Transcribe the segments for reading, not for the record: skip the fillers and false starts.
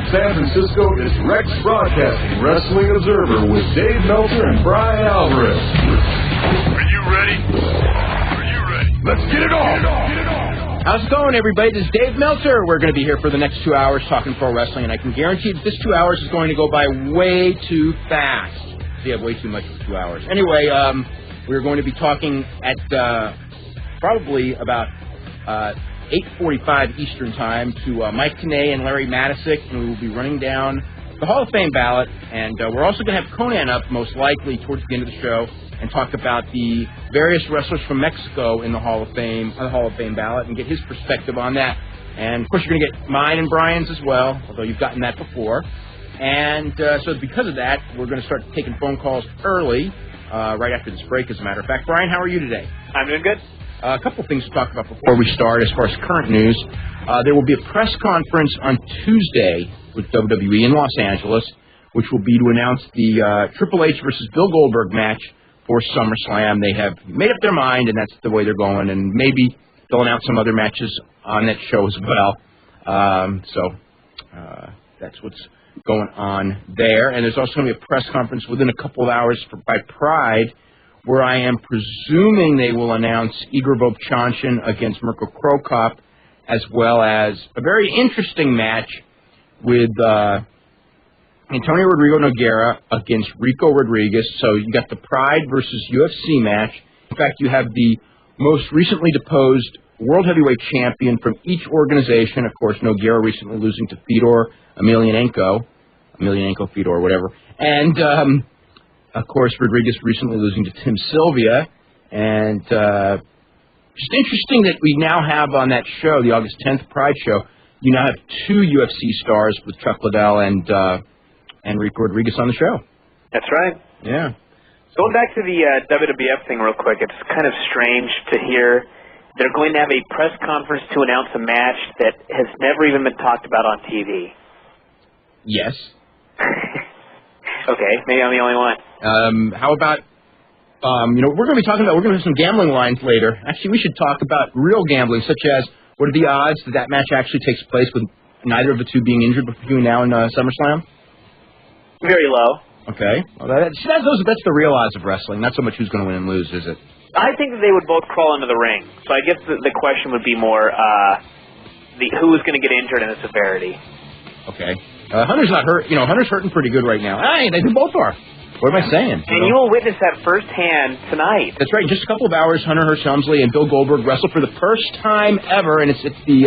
San Francisco, it's Rex Broadcasting Wrestling Observer with Dave Meltzer and Bryan Alvarez. Are you ready? Are you ready? Let's get it on! How's it going, everybody? This is Dave Meltzer. We're going to be here for the next 2 hours talking pro wrestling, and I can guarantee that this 2 hours is going to go by way too fast. So you have way too much for 2 hours. Anyway, we're going to be talking at probably about 8:45 Eastern Time to Mike TENAY and Larry Matisic, and we will be running down the Hall of Fame ballot, and we're also going to have Conan up, most likely, towards the end of the show, and talk about the various wrestlers from Mexico in the Hall of Fame, ballot, and get his perspective on that. And, of course, you're going to get mine and Brian's as well, although you've gotten that before. And so because of that, we're going to start taking phone calls early, right after this break, as a matter of fact. Brian, how are you today? I'm doing good. A couple of things to talk about before we start as far as current news. There will be a press conference on Tuesday with WWE in Los Angeles, which will be to announce the Triple H versus Bill Goldberg match for SummerSlam. They have made up their mind, and that's the way they're going, and maybe they'll announce some other matches on that show as well. That's what's going on there. And there's also going to be a press conference within a couple of hours by Pride, where I am presuming they will announce Igor Vovchanchin against Mirko Cro Cop, as well as a very interesting match with Antonio Rodrigo Nogueira against Rico Rodriguez. So you got the Pride versus UFC match. In fact, you have the most recently deposed World Heavyweight Champion from each organization. Of course, Nogueira recently losing to Fedor Emelianenko, Fedor, whatever. And of course, Rodriguez recently losing to Tim Sylvia. And just interesting that we now have on that show, the August 10th Pride show, you now have two UFC stars with Chuck Liddell and Rico Rodriguez on the show. That's right. Yeah. Going back to the WWF thing real quick, it's kind of strange to hear they're going to have a press conference to announce a match that has never even been talked about on TV. Yes. Okay, maybe I'm the only one. How about, we're going to have some gambling lines later. Actually, we should talk about real gambling, such as what are the odds that that match actually takes place with neither of the two being injured between now and SummerSlam? Very low. Okay. Well, that's the real odds of wrestling, not so much who's going to win and lose, is it? I think that they would both crawl into the ring. So I guess the question would be more who is going to get injured and the severity. Okay. Hunter's not hurt. Hunter's hurting pretty good right now. Hey, they both are. What am I saying? And you will witness that firsthand tonight. That's right. In just a couple of hours, Hunter Hearst Helmsley and Bill Goldberg wrestle for the first time ever, and it's at the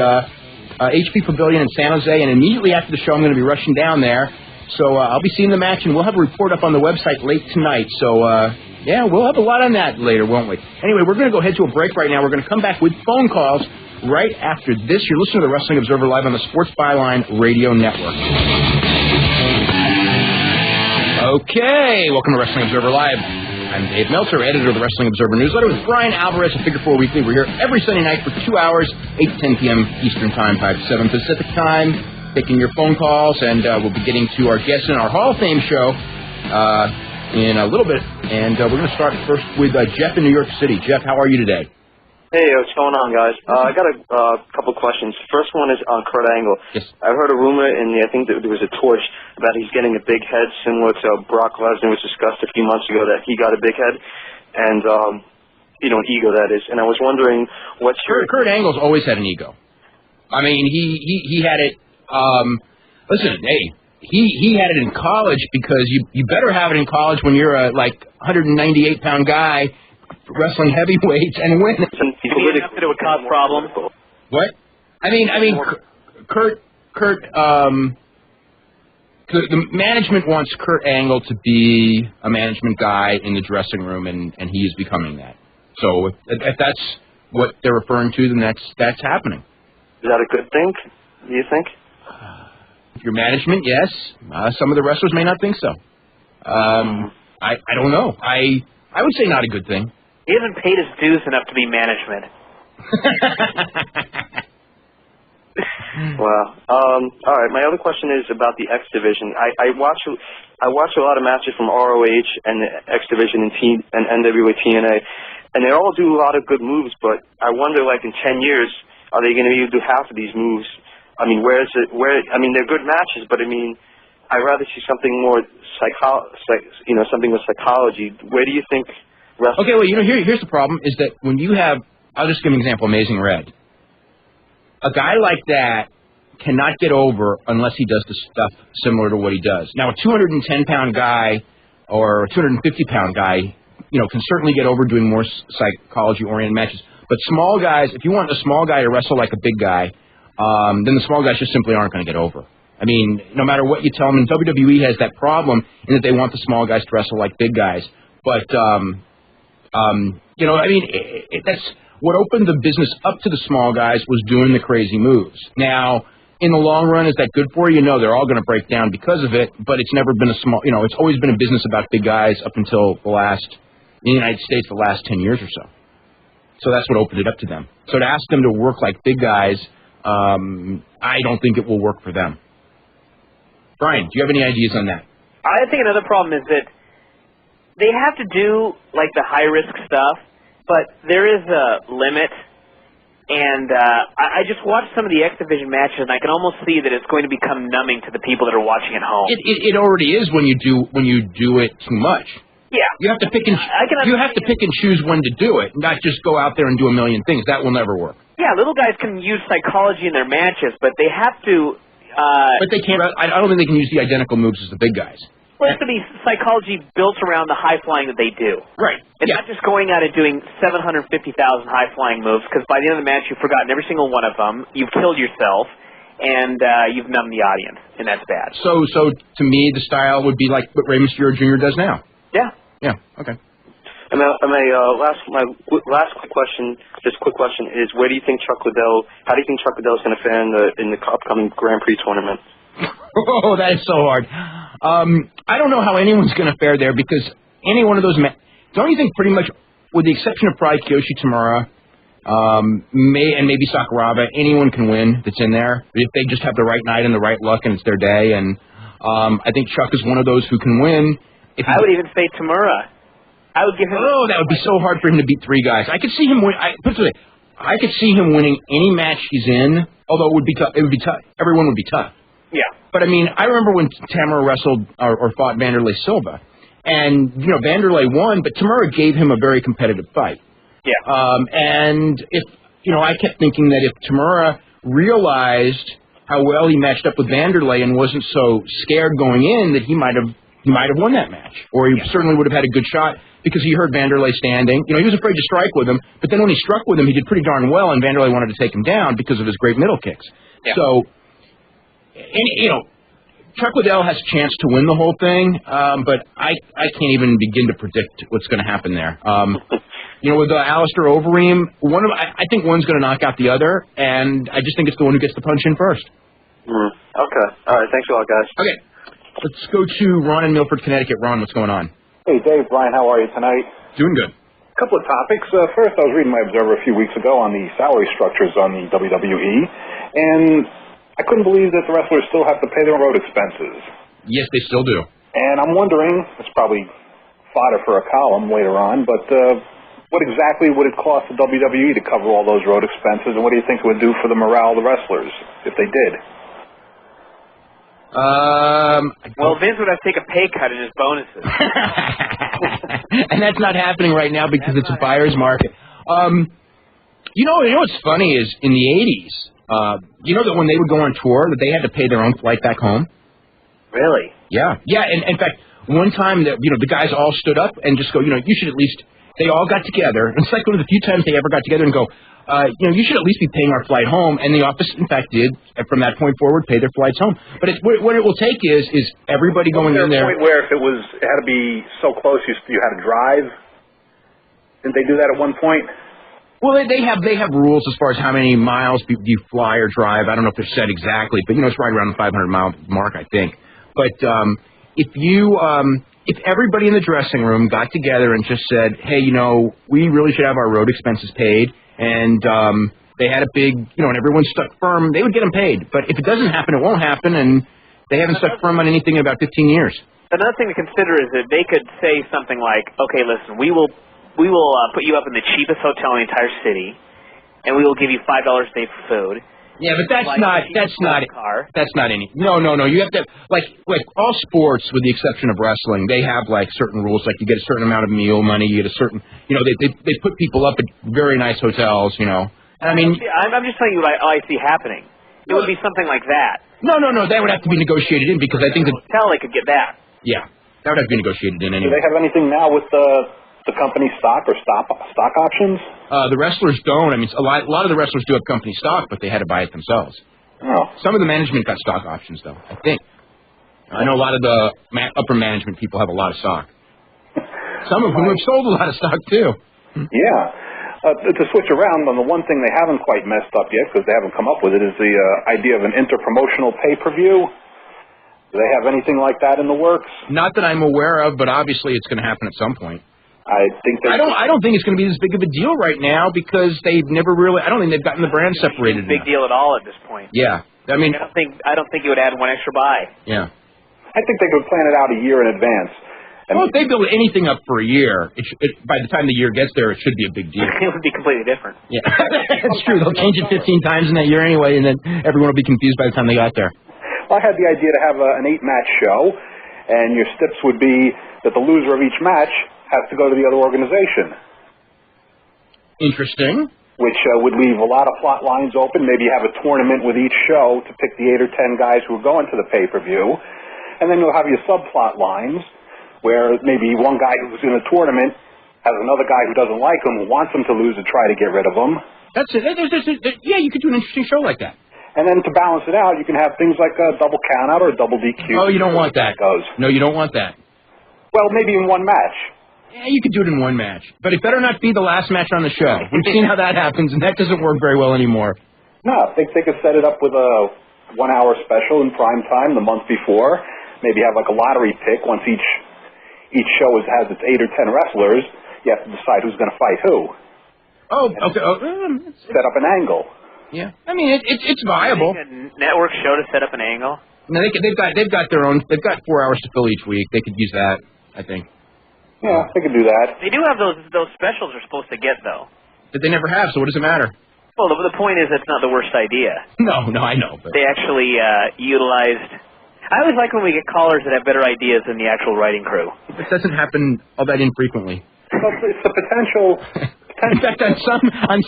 HP Pavilion in San Jose. And immediately after the show, I'm going to be rushing down there. So I'll be seeing the match, and we'll have a report up on the website late tonight. So, yeah, we'll have a lot on that later, won't we? Anyway, we're going to go head to a break right now. We're going to come back with phone calls right after this. You're listening to the Wrestling Observer Live on the Sports Byline Radio Network. Okay, welcome to Wrestling Observer Live. I'm Dave Meltzer, editor of the Wrestling Observer Newsletter, with Bryan Alvarez of Figure 4 Weekly. We're here every Sunday night for 2 hours, 8 to 10 p.m. Eastern Time, 5 to 7 Pacific Time, taking your phone calls, and we'll be getting to our guests in our Hall of Fame show in a little bit. And we're going to start first with Jeff in New York City. Jeff, how are you today? Hey, what's going on, guys? I got a couple questions. First one is on Kurt Angle. Yes. I heard a rumor, and I think that there was a torch about he's getting a big head similar to Brock Lesnar, was discussed a few months ago that he got a big head, and, an ego, that is. And I was wondering what's your... Kurt Angle's always had an ego. I mean, he had it... listen, hey, he had it in college because you better have it in college when you're a, 198-pound guy wrestling heavyweights and win. It would cause problems. What? I mean, Kurt. The management wants Kurt Angle to be a management guy in the dressing room, and he is becoming that. So if that's what they're referring to, then that's happening. Is that a good thing, do you think? Your management, yes. Some of the wrestlers may not think so. I don't know. I would say not a good thing. He hasn't paid his dues enough to be management. Wow. All right. My other question is about the X Division. I watch a lot of matches from ROH and the X Division and NWA TNA, and they all do a lot of good moves. But I wonder, in 10 years, are they going to be able to do half of these moves I mean, where is it? I mean, they're good matches, but I mean, I'd rather see something more something with psychology. Where do you think wrestling? Okay, well, here's the problem: is that when you have, I'll just give an example. Amazing Red, a guy like that cannot get over unless he does the stuff similar to what he does. Now, a 210-pound guy or a 250-pound guy, can certainly get over doing more psychology-oriented matches. But small guys, if you want a small guy to wrestle like a big guy, then the small guys just simply aren't going to get over. I mean, no matter what you tell them, and WWE has that problem in that they want the small guys to wrestle like big guys. But, that's what opened the business up to the small guys was doing the crazy moves. Now, in the long run, is that good for you? No, they're all going to break down because of it, but it's never been it's always been a business about big guys up until in the United States, the last 10 years or so. So that's what opened it up to them. So to ask them to work like big guys, I don't think it will work for them. Bryan, do you have any ideas on that? I think another problem is that they have to do, like, the high-risk stuff, but there is a limit. And I just watched some of the X Division matches, and I can almost see that it's going to become numbing to the people that are watching at home. It already is when you do it too much. Yeah, you have to pick and choose when to do it, not just go out there and do a million things. That will never work. Yeah, little guys can use psychology in their matches, but they have to. But they can't. I don't think they can use the identical moves as the big guys. Well, it has to be psychology built around the high flying that they do. Right. It's not just going out and doing 750,000 high flying moves, because by the end of the match you've forgotten every single one of them, you've killed yourself, and you've numbed the audience, and that's bad. So to me, the style would be like what Rey Mysterio Jr. does now. Yeah. Yeah. Okay. And my last quick question is, where do you think Chuck Liddell? How do you think Chuck Liddell is going to fare in the upcoming Grand Prix tournament? Oh, that is so hard. I don't know how anyone's going to fare there because any one of those don't you think pretty much, with the exception of probably Kiyoshi Tamura, and maybe Sakuraba, anyone can win that's in there if they just have the right night and the right luck and it's their day. And I think Chuck is one of those who can win. I would even say Tamura. I would give him. Oh, that would be so hard for him to beat three guys. I could see him win. I could see him winning any match he's in. Although it would be tough. It would be tough. Everyone would be tough. Yeah. But I mean, I remember when Tamura wrestled or fought Vanderlei Silva, and Vanderlei won, but Tamura gave him a very competitive fight. Yeah. And if I kept thinking that if Tamura realized how well he matched up with Vanderlei and wasn't so scared going in, that he might have won that match, or he certainly would have had a good shot because he heard Vanderlei standing. He was afraid to strike with him, but then when he struck with him, he did pretty darn well, and Vanderlei wanted to take him down because of his great middle kicks. Yeah. So, Chuck Liddell has a chance to win the whole thing, but I can't even begin to predict what's going to happen there. With Alistair Overeem, I think one's going to knock out the other, and I just think it's the one who gets the punch in first. Okay. All right. Thanks a lot, guys. Okay. Let's go to Ron in Milford, Connecticut. Ron, what's going on? Hey, Dave, Bryan, how are you tonight? Doing good. A couple of topics. First, I was reading my Observer a few weeks ago on the salary structures on the WWE, and I couldn't believe that the wrestlers still have to pay their road expenses. Yes, they still do. And I'm wondering, it's probably fodder for a column later on, but what exactly would it cost the WWE to cover all those road expenses, and what do you think it would do for the morale of the wrestlers if they did? Well, Vince would have to take a pay cut in his bonuses. And that's not happening right now because it's a buyer's market. What's funny is in the 80s, that when they would go on tour, that they had to pay their own flight back home? Really? Yeah. Yeah, and in fact, one time that, the guys all stood up and just go, you should at least, they all got together. It's like one of the few times they ever got together and go, you should at least be paying our flight home. And the office, in fact, did, from that point forward, pay their flights home. But what it will take is everybody going in there. Was there a point where if it had to be so close, you had to drive? Didn't they do that at one point? Well, they have rules as far as how many miles you fly or drive. I don't know if they're set exactly, but it's right around the 500-mile mark, I think. But if everybody in the dressing room got together and just said, hey, we really should have our road expenses paid, and they had a big, and everyone stuck firm, they would get them paid. But if it doesn't happen, it won't happen, and they haven't stuck firm on anything in about 15 years. Another thing to consider is that they could say something like, okay, listen, we will put you up in the cheapest hotel in the entire city, and we will give you $5 a day for food. Yeah, but that's not car. That's not any. No. You have to like all sports, with the exception of wrestling, they have like certain rules. Like you get a certain amount of meal money. You get a certain, they put people up at very nice hotels. And I mean, I'm just telling you what I see happening. It would be something like that. No. That would have to be negotiated in because I think the hotel they could get that. Yeah, that would have to be negotiated in anyway. Do they have anything now with the company stock or stock options? The wrestlers don't. I mean, a lot of the wrestlers do have company stock, but they had to buy it themselves. Oh. Some of the management got stock options, though, I think. I know a lot of the upper management people have a lot of stock. Some of them have sold a lot of stock, too. Yeah. To switch around, on the one thing they haven't quite messed up yet, because they haven't come up with it, is the idea of an interpromotional pay-per-view. Do they have anything like that in the works? Not that I'm aware of, but obviously it's going to happen at some point. I don't think it's going to be this big of a deal right now because they've never really. I don't think they've gotten the brand separated. Big deal at all at this point. Yeah, I mean, I don't think you would add one extra buy. Yeah, I think they could plan it out a year in advance. Well, if they build anything up for a year, by the time the year gets there, it should be a big deal. It would be completely different. Yeah, that's true. They'll change it 15 times in that year anyway, and then everyone will be confused by the time they got there. Well, I had the idea to have an 8-match show, and your steps would be that the loser of each match has to go to the other organization. Interesting. Which would leave a lot of plot lines open. Maybe have a tournament with each show to pick the 8 or 10 guys who are going to the pay-per-view. And then you'll have your subplot lines, where maybe one guy who's in a tournament has another guy who doesn't like him, who wants him to lose to try to get rid of him. That's it. Yeah, you could do an interesting show like that. And then to balance it out, you can have things like a double countout or a double DQ. Oh, you don't want that. No, you don't want that. Well, maybe in one match. Yeah, you could do it in one match. But it better not be the last match on the show. We've seen how that happens, and that doesn't work very well anymore. No, they could set it up with a 1-hour special in prime time the month before. Maybe have like a lottery pick once each show has its 8 or 10 wrestlers. You have to decide who's going to fight who. Oh, okay. Set up an angle. Yeah, I mean it's viable. A network show to set up an angle. No, they've got their own. They've got 4 hours to fill each week. They could use that, I think. Yeah, they could do that. They do have those specials are supposed to get though. That they never have. So what does it matter? Well, the point is it's not the worst idea. No, I know. But they actually utilized. I always like when we get callers that have better ideas than the actual writing crew. It doesn't happen all that infrequently. Well, it's the potential. In fact, on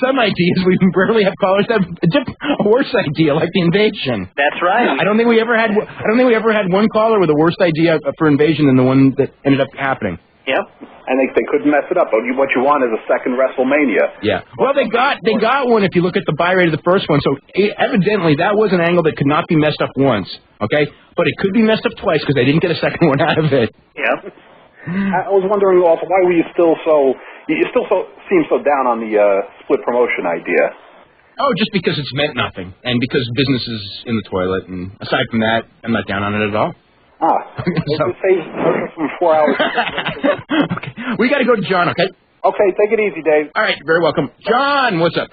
some ideas, we rarely have callers that have a worse idea, like the invasion. That's right. I don't think we ever had one caller with a worse idea for invasion than the one that ended up happening. Yep. And they couldn't mess it up. But what you want is a second WrestleMania. Yeah. Well, they got one if you look at the buy rate of the first one. So evidently that was an angle that could not be messed up once. Okay, but it could be messed up twice because they didn't get a second one out of it. Yep. I was wondering also why were you still so. You still seem so down on the split promotion idea. Oh, just because it's meant nothing, and because business is in the toilet, and aside from that, I'm not down on it at all. So save from 4 hours. Okay. We got to go to John, okay? Okay, take it easy, Dave. All right, very welcome. John, what's up?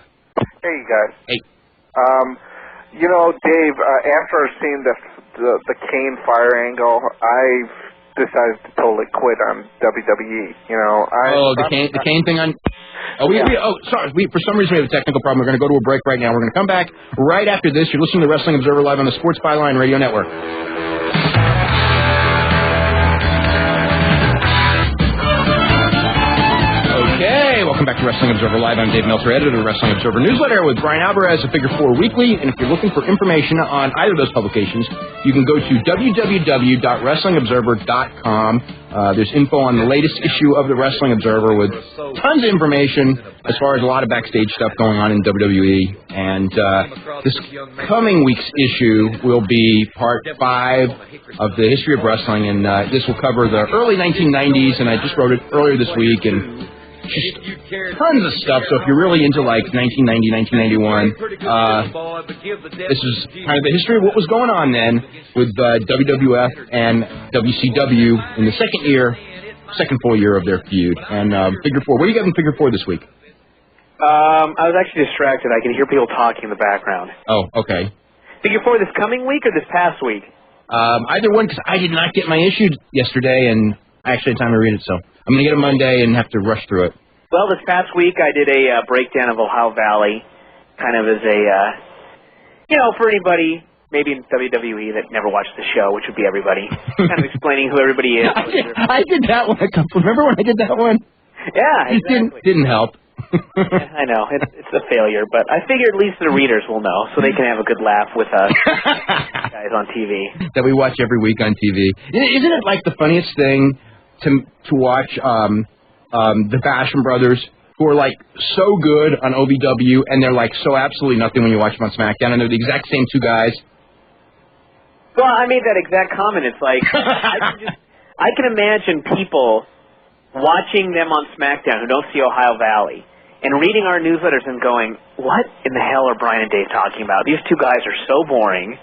Hey, guys. Hey. Dave, after seeing the Kane fire angle, I've decided to totally quit on WWE. The Kane thing on. Sorry. For some reason we have a technical problem. We're going to go to a break right now. We're going to come back right after this. You're listening to Wrestling Observer Live on the Sports Byline Radio Network. Okay, welcome back to Wrestling Observer Live. I'm Dave Meltzer, editor of the Wrestling Observer newsletter with Bryan Alvarez of Figure 4 Weekly. And if you're looking for information on either of those publications, you can go to www.wrestlingobserver.com. There's info on the latest issue of the Wrestling Observer with tons of information as far as a lot of backstage stuff going on in WWE. And this coming week's issue will be part 5 of the history of wrestling, and this will cover the early 1990s, and I just wrote it earlier this week, and just tons of stuff. So if you're really into like 1990, 1991, this is kind of the history of what was going on then with WWF and WCW in the second full year of their feud. And Figure 4, what do you got in Figure 4 this week? I was actually distracted. I can hear people talking in the background. Oh, okay. Figure 4 this coming week or this past week? Either one, because I did not get my issue yesterday, and I actually had time to read it, so I'm going to get it Monday and have to rush through it. Well, this past week I did a breakdown of Ohio Valley, kind of as for anybody maybe in WWE that never watched the show, which would be everybody, kind of explaining who everybody is. I did that one a couple. Remember when I did that one? Yeah, exactly. It didn't help. I know. It's a failure, but I figure at least the readers will know, so they can have a good laugh with us guys on TV. That we watch every week on TV. Isn't it like the funniest thing to watch the Basham brothers, who are like so good on OVW, and they're like so absolutely nothing when you watch them on SmackDown, and they're the exact same two guys? Well, I made that exact comment. It's like, I can imagine people watching them on SmackDown who don't see Ohio Valley and reading our newsletters and going, what in the hell are Bryan and Dave talking about? These two guys are so boring.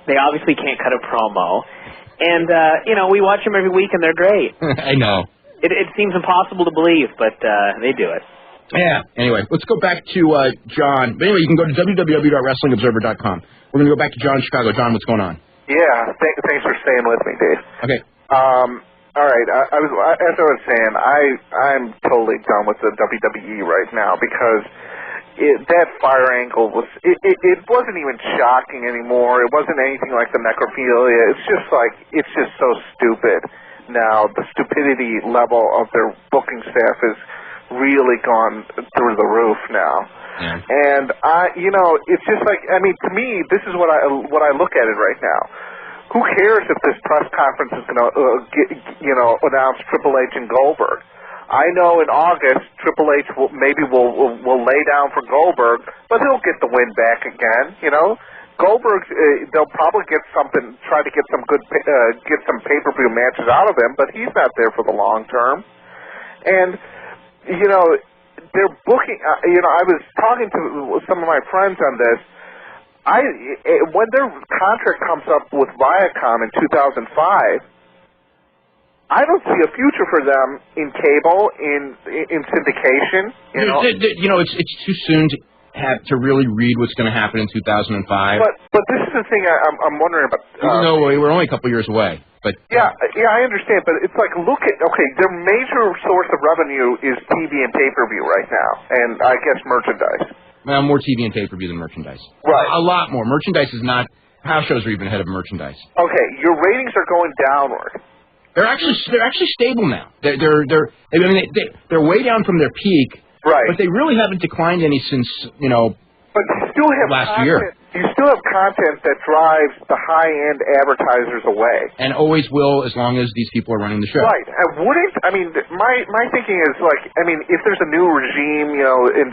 They obviously can't cut a promo. And, we watch them every week and they're great. I know. It seems impossible to believe, but they do it. Yeah. Anyway, let's go back to John. But anyway, you can go to www.wrestlingobserver.com. We're going to go back to John in Chicago. John, what's going on? Yeah, thanks for staying with me, Dave. Okay. All right. I was, as I was saying, I'm totally done with the WWE right now because that fire angle was it wasn't even shocking anymore. It wasn't anything like the necrophilia. It's just so stupid. Now the stupidity level of their booking staff has really gone through the roof now. Yeah. And it's just like, I mean, to me, this is what I look at it right now. Who cares if this press conference is going to, announce Triple H and Goldberg? I know in August Triple H will lay down for Goldberg, but he'll get the win back again. Goldberg, they'll probably try to get some pay-per-view matches out of him, but he's not there for the long term. And they're booking. I was talking to some of my friends on this. When their contract comes up with Viacom in 2005, I don't see a future for them in cable, in syndication. It's too soon to really read what's going to happen in 2005. But this is the thing I'm wondering about. Even though we're only a couple years away. But yeah, I understand. But it's like, their major source of revenue is TV and pay-per-view right now, and I guess merchandise. Well, more TV and pay-per-view than merchandise. Right. A lot more. Merchandise is not. House shows are even ahead of merchandise. Okay, your ratings are going downward. They're actually stable now. They're way down from their peak. Right. But they really haven't declined any since But you still have last year. You still have content that drives the high-end advertisers away. And always will, as long as these people are running the show. Right. My thinking is if there's a new regime,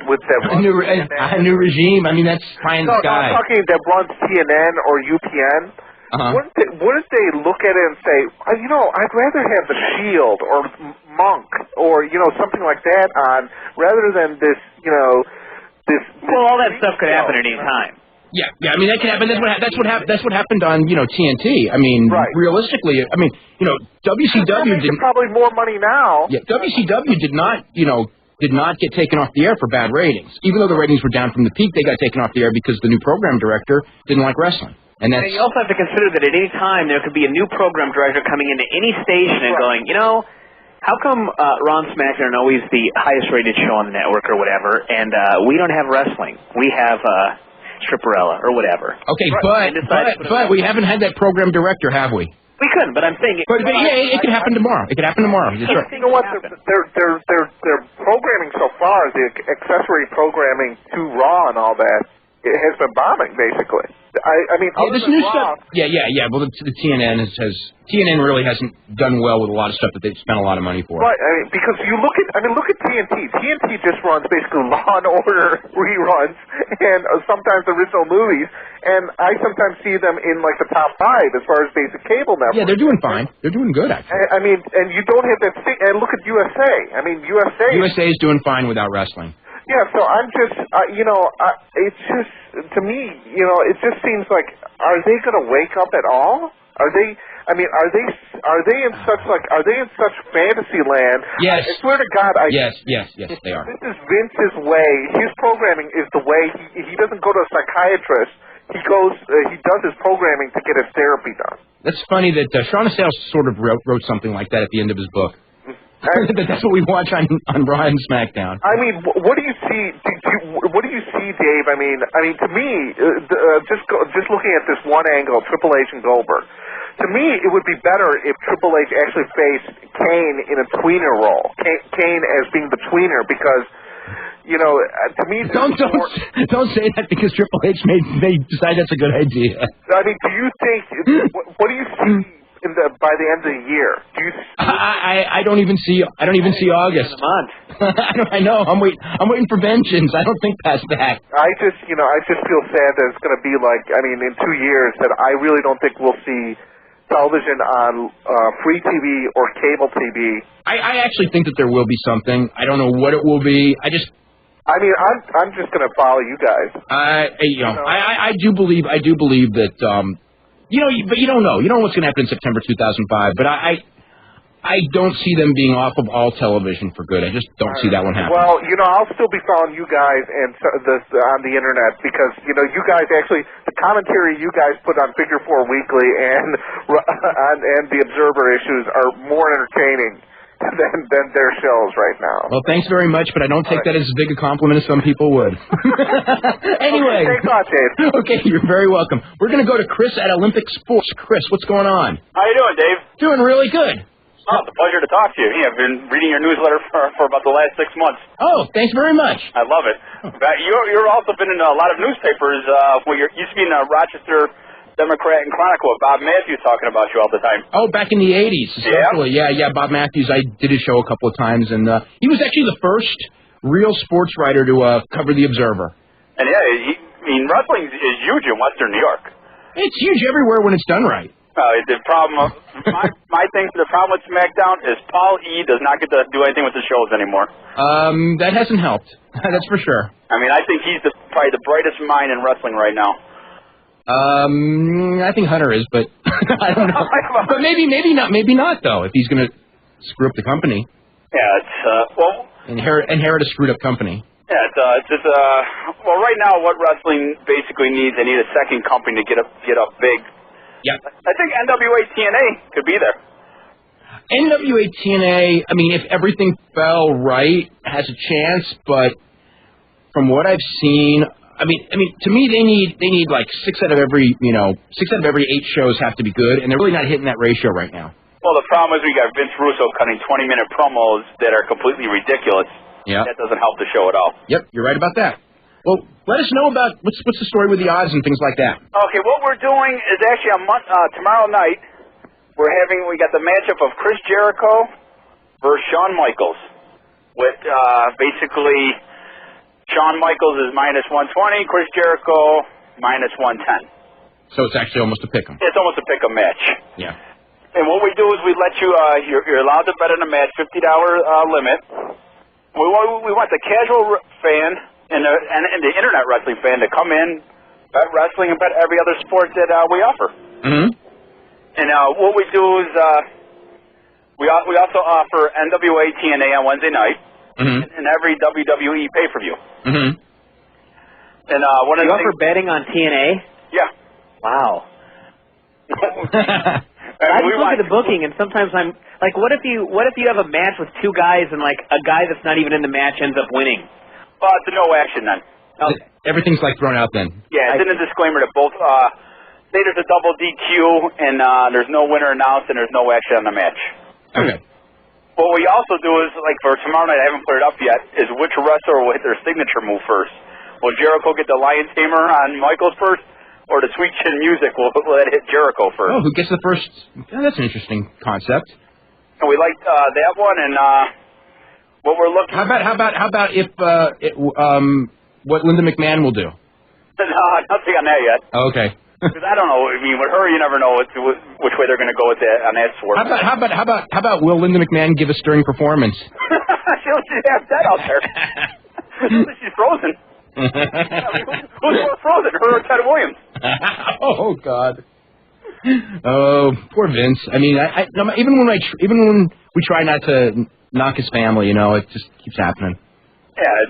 with that a new regime. That's pie in the sky. I'm talking that runs TNN or UPN. Wouldn't they look at it and say, I'd rather have the Shield or Monk or something like that on rather than this. Well, all that stuff could happen at any time. Yeah. That can happen. That's what happened on TNT. Right. Realistically, WCW did probably more money now. Yeah, WCW did not get taken off the air for bad ratings. Even though the ratings were down from the peak, they got taken off the air because the new program director didn't like wrestling. And you also have to consider that at any time there could be a new program director coming into any station and going, how come Raw and SmackDown are always the highest rated show on the network or whatever, and we don't have wrestling? We have Stripperella or whatever. Okay, but we haven't had that program director, have we? We couldn't, but I'm saying it could happen tomorrow. It could happen tomorrow. You know what? Their programming so far, the accessory programming to Raw and all that, it has been bombing basically. This new stuff. Yeah. Well, the TNN TNN really hasn't done well with a lot of stuff that they've spent a lot of money for. Right, because you look at TNT. TNT just runs basically Law and Order reruns and sometimes original movies, and I sometimes see them in like the top 5 as far as basic cable networks. Yeah, they're doing fine. They're doing good actually. And you don't have that thing. And look at USA. USA is doing fine without wrestling. Yeah, so I'm just, it's just, to me, it just seems like, are they going to wake up at all? Are they in such fantasy land? Yes. I swear to God, Yes, they are. This is Vince's way. His programming is the way. He doesn't go to a psychiatrist. He does his programming to get his therapy done. That's funny that Sean Assail sort of wrote something like that at the end of his book. That's what we watch on Raw and SmackDown. I mean, what do you see? What do you see, Dave? I mean, to me, just looking at this one angle, Triple H and Goldberg. To me, it would be better if Triple H actually faced Kane in a tweener role. Kane as being the tweener, because, to me, don't say that because Triple H may decide that's a good idea. I mean, do you think? What do you see by the end of the year? Do you? I don't even see August. In a month. I know. I'm waiting for vengeance. I don't think past that. I just feel sad that it's going to be like. I mean, in 2 years, that I really don't think we'll see television on free TV or cable TV. I actually think that there will be something. I don't know what it will be. I'm just going to follow you guys. I do believe that. But you don't know. You don't know what's going to happen in September 2005. But I don't see them being off of all television for good. I just don't see that one happening. Well, I'll still be following you guys on the internet because, you guys actually, the commentary you guys put on Figure 4 Weekly and the Observer issues are more entertaining than their shows right now. Well, thanks very much, but I don't take that as big a compliment as some people would. Anyway. Okay, thanks a lot, Dave. Okay, you're very welcome. We're going to go to Chris at Olympic Sports. Chris, what's going on? How you doing, Dave? Doing really good. Oh, it's a pleasure to talk to you. I've been reading your newsletter for about the last 6 months. Oh, thanks very much. I love it. You're also been in a lot of newspapers. You used to be in Rochester Democrat and Chronicle with Bob Matthews talking about you all the time. Oh, back in the 80s. Especially. Yeah, Bob Matthews. I did his show a couple of times, and he was actually the first real sports writer to cover the Observer. And wrestling is huge in Western New York. It's huge everywhere when it's done right. The problem, the problem with SmackDown is Paul E. does not get to do anything with the shows anymore. That hasn't helped. That's for sure. I mean, I think he's probably the brightest mind in wrestling right now. I think Hunter is, but I don't know. But maybe not though. If he's going to screw up the company. Yeah, it's inherit a screwed up company. Yeah, right now what wrestling basically needs, they need a second company to get up big. Yeah. I think NWA TNA could be there. NWA TNA, I mean, if everything fell right, has a chance, but from what I've seen, I mean, to me, they need like 6 out of every 8 shows have to be good, and they're really not hitting that ratio right now. Well, the problem is we got Vince Russo cutting 20-minute promos that are completely ridiculous. Yeah. That doesn't help the show at all. Yep, you're right about that. Well, let us know about what's the story with the odds and things like that. Okay, what we're doing is actually tomorrow night. We got the matchup of Chris Jericho versus Shawn Michaels. With basically Shawn Michaels is -120, Chris Jericho -110. So it's actually almost a pick'em. It's almost a pick'em match. Yeah. And what we do is we let you you're allowed to bet in a match, $50 limit. We want the casual fan and the internet wrestling fan to come in, bet wrestling, and bet every other sport that we offer. Mm-hmm. And what we do is we also offer NWA TNA on Wednesday night, and every WWE pay-per-view. Mm-hmm. And you offer betting on TNA? Yeah. Wow. I just look at the booking, and sometimes I'm like, what if you have a match with 2 guys and like a guy that's not even in the match ends up winning? Well, it's a no action then. Okay. Everything's like thrown out then. Yeah, it's in a disclaimer that both say there's a double DQ and there's no winner announced and there's no action on the match. Okay. What we also do is, like for tomorrow night, I haven't put it up yet, is which wrestler will hit their signature move first. Will Jericho get the Lion Tamer on Michaels first, or the Sweet Chin Music will let it hit Jericho first? Oh, who gets the first? Oh, that's an interesting concept. And we like that one, and what we're looking. How about if what Linda McMahon will do? No, nothing on that yet. Oh, okay. Because I don't know. I mean, with her, you never know which way they're going to go with that on that sport. How about will Linda McMahon give a stirring performance? She'll have that out there. She's frozen. Who's more frozen, her or Ted Williams? Oh God. Oh, poor Vince. I mean, even when we try not to knock his family, it just keeps happening. Yeah,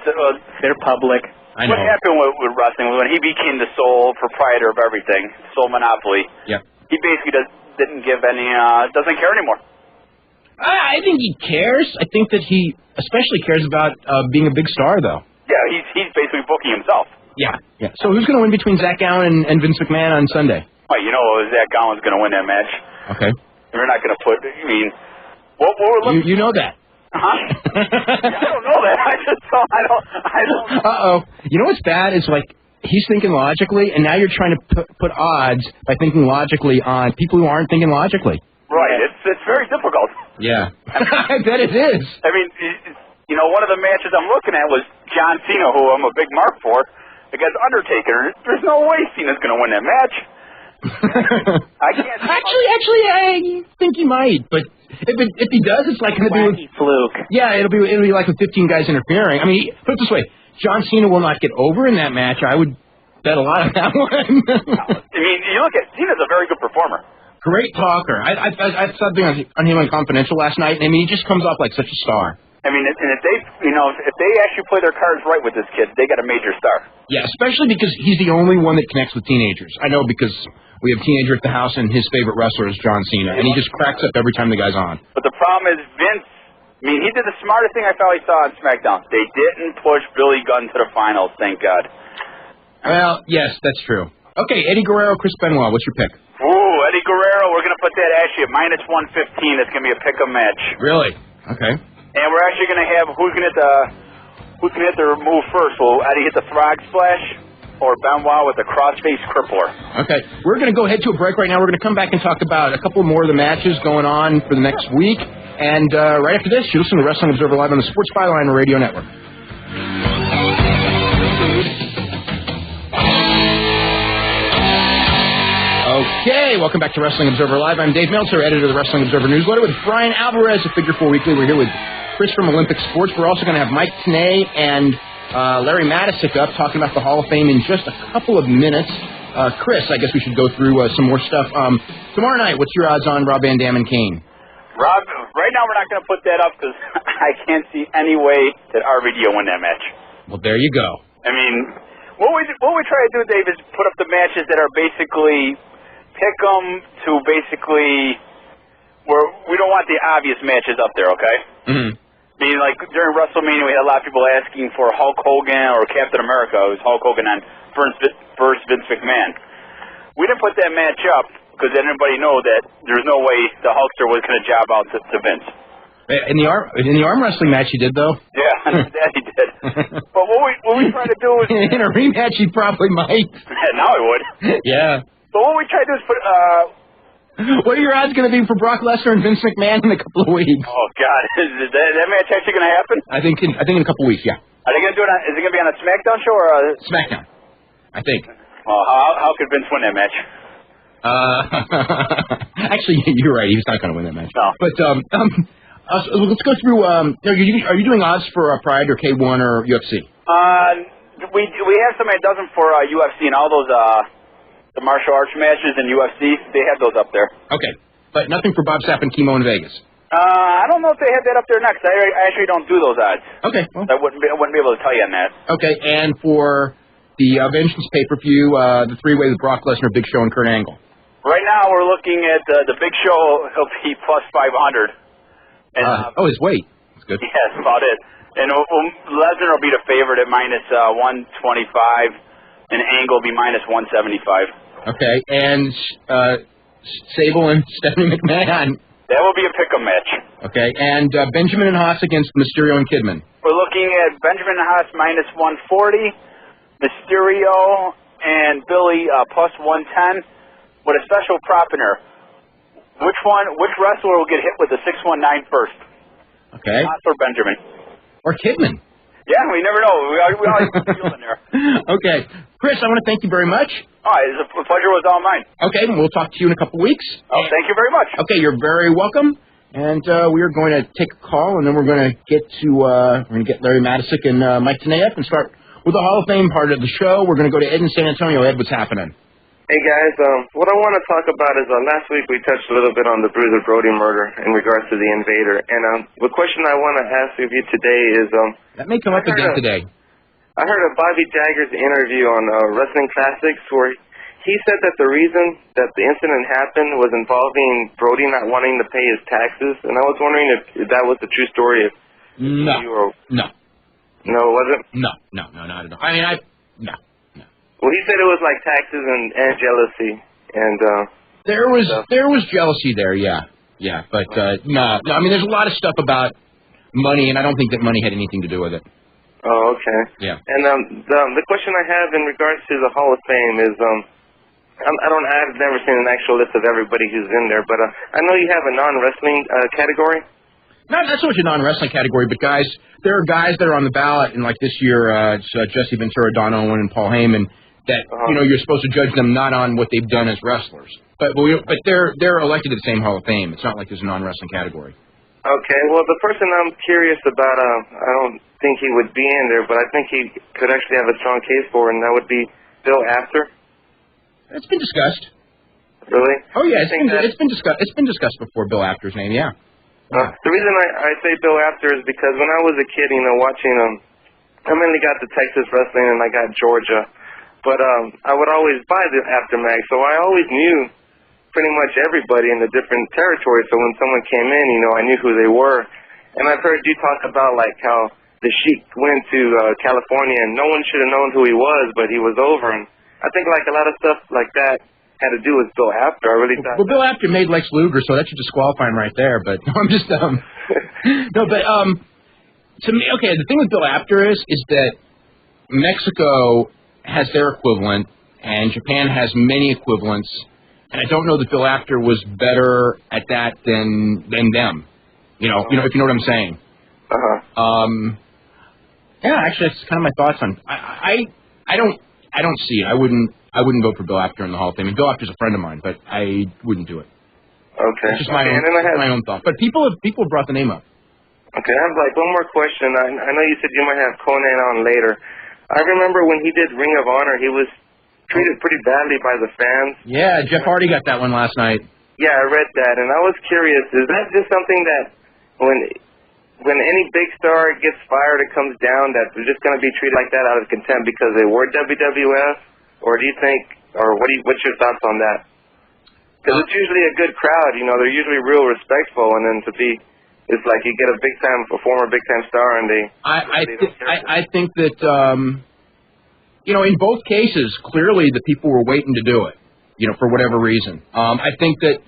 they're public. I know. What happened with wrestling when he became the sole proprietor of everything, sole monopoly? Yeah. He basically doesn't give any, doesn't care anymore. I think he cares. I think that he especially cares about being a big star, though. Yeah, he's basically booking himself. Yeah. So who's going to win between Zach Gallen and Vince McMahon on Sunday? Well, you know Zach Gallen's going to win that match. Okay. We're not going to put. I mean, what we're looking. You know that. Huh? Yeah, I don't know that. I don't. Uh-oh. You know what's bad is, like, he's thinking logically, and now you're trying to put odds by thinking logically on people who aren't thinking logically. Right. It's very difficult. Yeah. I bet it is. I mean, you know, one of the matches I'm looking at was John Cena, who I'm a big mark for, against Undertaker. There's no way Cena's going to win that match. I can't. Actually, I think he might. But if he does, it's like going to be fluke. Yeah, it'll be like with 15 guys interfering. I mean, put it this way: John Cena will not get over in that match. I would bet a lot on that one. I mean, you look at Cena's a very good performer. Great talker. I saw something on him on Confidential last night, and I mean, he just comes off like such a star. I mean, and if they actually play their cards right with this kid, they got a major star. Yeah, especially because he's the only one that connects with teenagers. I know because we have a teenager at the house, and his favorite wrestler is John Cena, and he just cracks up every time the guy's on. But the problem is Vince. I mean, he did the smartest thing I thought he saw on SmackDown. They didn't push Billy Gunn to the finals, thank God. Well, yes, that's true. Okay, Eddie Guerrero, Chris Benoit, what's your pick? Ooh, Eddie Guerrero, we're going to put that actually at -115. It's going to be a pick-em match. Really? Okay. And we're actually going to have who's going to hit the move first. Will Eddie hit the frog splash or Benoit with the crossface crippler? Okay. We're going to go ahead to a break right now. We're going to come back and talk about a couple more of the matches going on for the next week. And right after this, you listen to Wrestling Observer Live on the Sports Byline Radio Network. Okay, welcome back to Wrestling Observer Live. I'm Dave Meltzer, editor of the Wrestling Observer Newsletter, with Bryan Alvarez of Figure 4 Weekly. We're here with Chris from Olympic Sports. We're also going to have Mike TENAY and Larry Matisick up talking about the Hall of Fame in just a couple of minutes. Chris, I guess we should go through some more stuff. Tomorrow night, what's your odds on Rob Van Dam and Kane? Rob, right now we're not going to put that up because I can't see any way that RVD will win that match. Well, there you go. I mean, what we try to do, Dave, is put up the matches that are basically pick them to basically where we don't want the obvious matches up there, okay? Mm-hmm. I mean, like during WrestleMania, we had a lot of people asking for Hulk Hogan or Captain America. It was Hulk Hogan on versus Vince McMahon. We didn't put that match up because then everybody know that there's no way the Hulkster was going to job out to Vince. In the arm wrestling match, he did though. Yeah, that he did. But what we try to do is in a rematch, he probably might. Now he would. Yeah. But what we try to do is put. What are your odds going to be for Brock Lesnar and Vince McMahon in a couple of weeks? Oh God, is that match actually going to happen? I think in a couple of weeks. Yeah. Are they going to do it? Is it going to be on a SmackDown show or a SmackDown? I think. Oh, how could Vince win that match? Actually, you're right. He's not going to win that match. No. But let's go through. Are you doing odds for Pride or K1 or UFC? We have somebody that does them for UFC and all those the martial arts matches in UFC. They have those up there. Okay, but nothing for Bob Sapp and Chemo in Vegas. I don't know if they have that up there next. I actually don't do those odds. Okay, well. I wouldn't be able to tell you on that. Okay, and for the Vengeance pay-per-view, the three-way with Brock Lesnar, Big Show, and Kurt Angle. Right now, we're looking at the Big Show. He'll be plus 500. And, his weight. That's good. Yeah, that's about it. And Lesnar will be the favorite at minus 125, and Angle will be minus 175. Okay, and Sable and Stephanie McMahon. That will be a pick-em match. Okay, and Benjamin and Haas against Mysterio and Kidman. We're looking at Benjamin and Haas minus 140, Mysterio and Billy plus 110, with a special prop in there. Which wrestler will get hit with the 619 first? Okay. Haas or Benjamin? Or Kidman. Yeah, we never know. We always put a deal in there. Okay. Chris, I want to thank you very much. All right, the pleasure was all mine. Okay, we'll talk to you in a couple weeks. Oh, thank you very much. Okay, you're very welcome. And we are going to take a call, and then we're going to get Larry Matisick and Mike TENAY up and start with the Hall of Fame part of the show. We're going to go to Ed in San Antonio. Ed, what's happening? Hey, guys. What I want to talk about is last week we touched a little bit on the Bruiser Brody murder in regards to the Invader. And the question I want to ask of you today is... that may come up again today. I heard a Bobby Jagger's interview on Wrestling Classics where he said that the reason that the incident happened was involving Brody not wanting to pay his taxes, and I was wondering if that was the true story. No. No, it wasn't? No, not at all. I mean, no. Well, he said it was like taxes and jealousy, and there was jealousy there, yeah, but no. I mean, there's a lot of stuff about money, and I don't think that money had anything to do with it. Oh, okay. Yeah. And the question I have in regards to the Hall of Fame is, I've never seen an actual list of everybody who's in there, but I know you have a non-wrestling category. Not so much a non-wrestling category, but guys, there are guys that are on the ballot, and like this year, it's Jesse Ventura, Don Owen, and Paul Heyman. That you're supposed to judge them not on what they've done as wrestlers, but they're elected to the same Hall of Fame. It's not like there's a non-wrestling category. Okay, well, the person I'm curious about, I don't think he would be in there, but I think he could actually have a strong case for, and that would be Bill Apter. It's been discussed. Really? Oh yeah, it's been discussed. It's been discussed before. Bill Apter's name, yeah. The reason I say Bill Apter is because when I was a kid, watching I mainly got the Texas wrestling and I got Georgia. But I would always buy the Aftermath, so I always knew pretty much everybody in the different territories. So when someone came in, I knew who they were. And I've heard you talk about like how the Sheik went to California and no one should have known who he was, but he was over. And I think like a lot of stuff like that had to do with Bill Apter. I really thought. Well, Bill Apter made Lex Luger, so that should disqualify him right there. But I'm just no, but to me, okay. The thing with Bill Apter is that Mexico has their equivalent, and Japan has many equivalents, and I don't know that Bill Apter was better at that than them. If you know what I'm saying. Yeah, actually, that's kind of my thoughts on. I don't see it. I wouldn't vote for Bill Apter in the Hall of Fame. And Bill Apter's a friend of mine, but I wouldn't do it. Okay. It's just my own thought. But people have brought the name up. Okay, I have like one more question. I know you said you might have Conan on later. I remember when he did Ring of Honor, he was treated pretty badly by the fans. Yeah, Jeff Hardy got that one last night. Yeah, I read that, and I was curious, is that just something that when any big star gets fired, it comes down that they're just going to be treated like that out of contempt because they were WWF? Or do you think, or what's your thoughts on that? Because it's usually a good crowd, they're usually real respectful, and then it's like you get a former big time star, and I think that in both cases, clearly the people were waiting to do it, for whatever reason. I think that,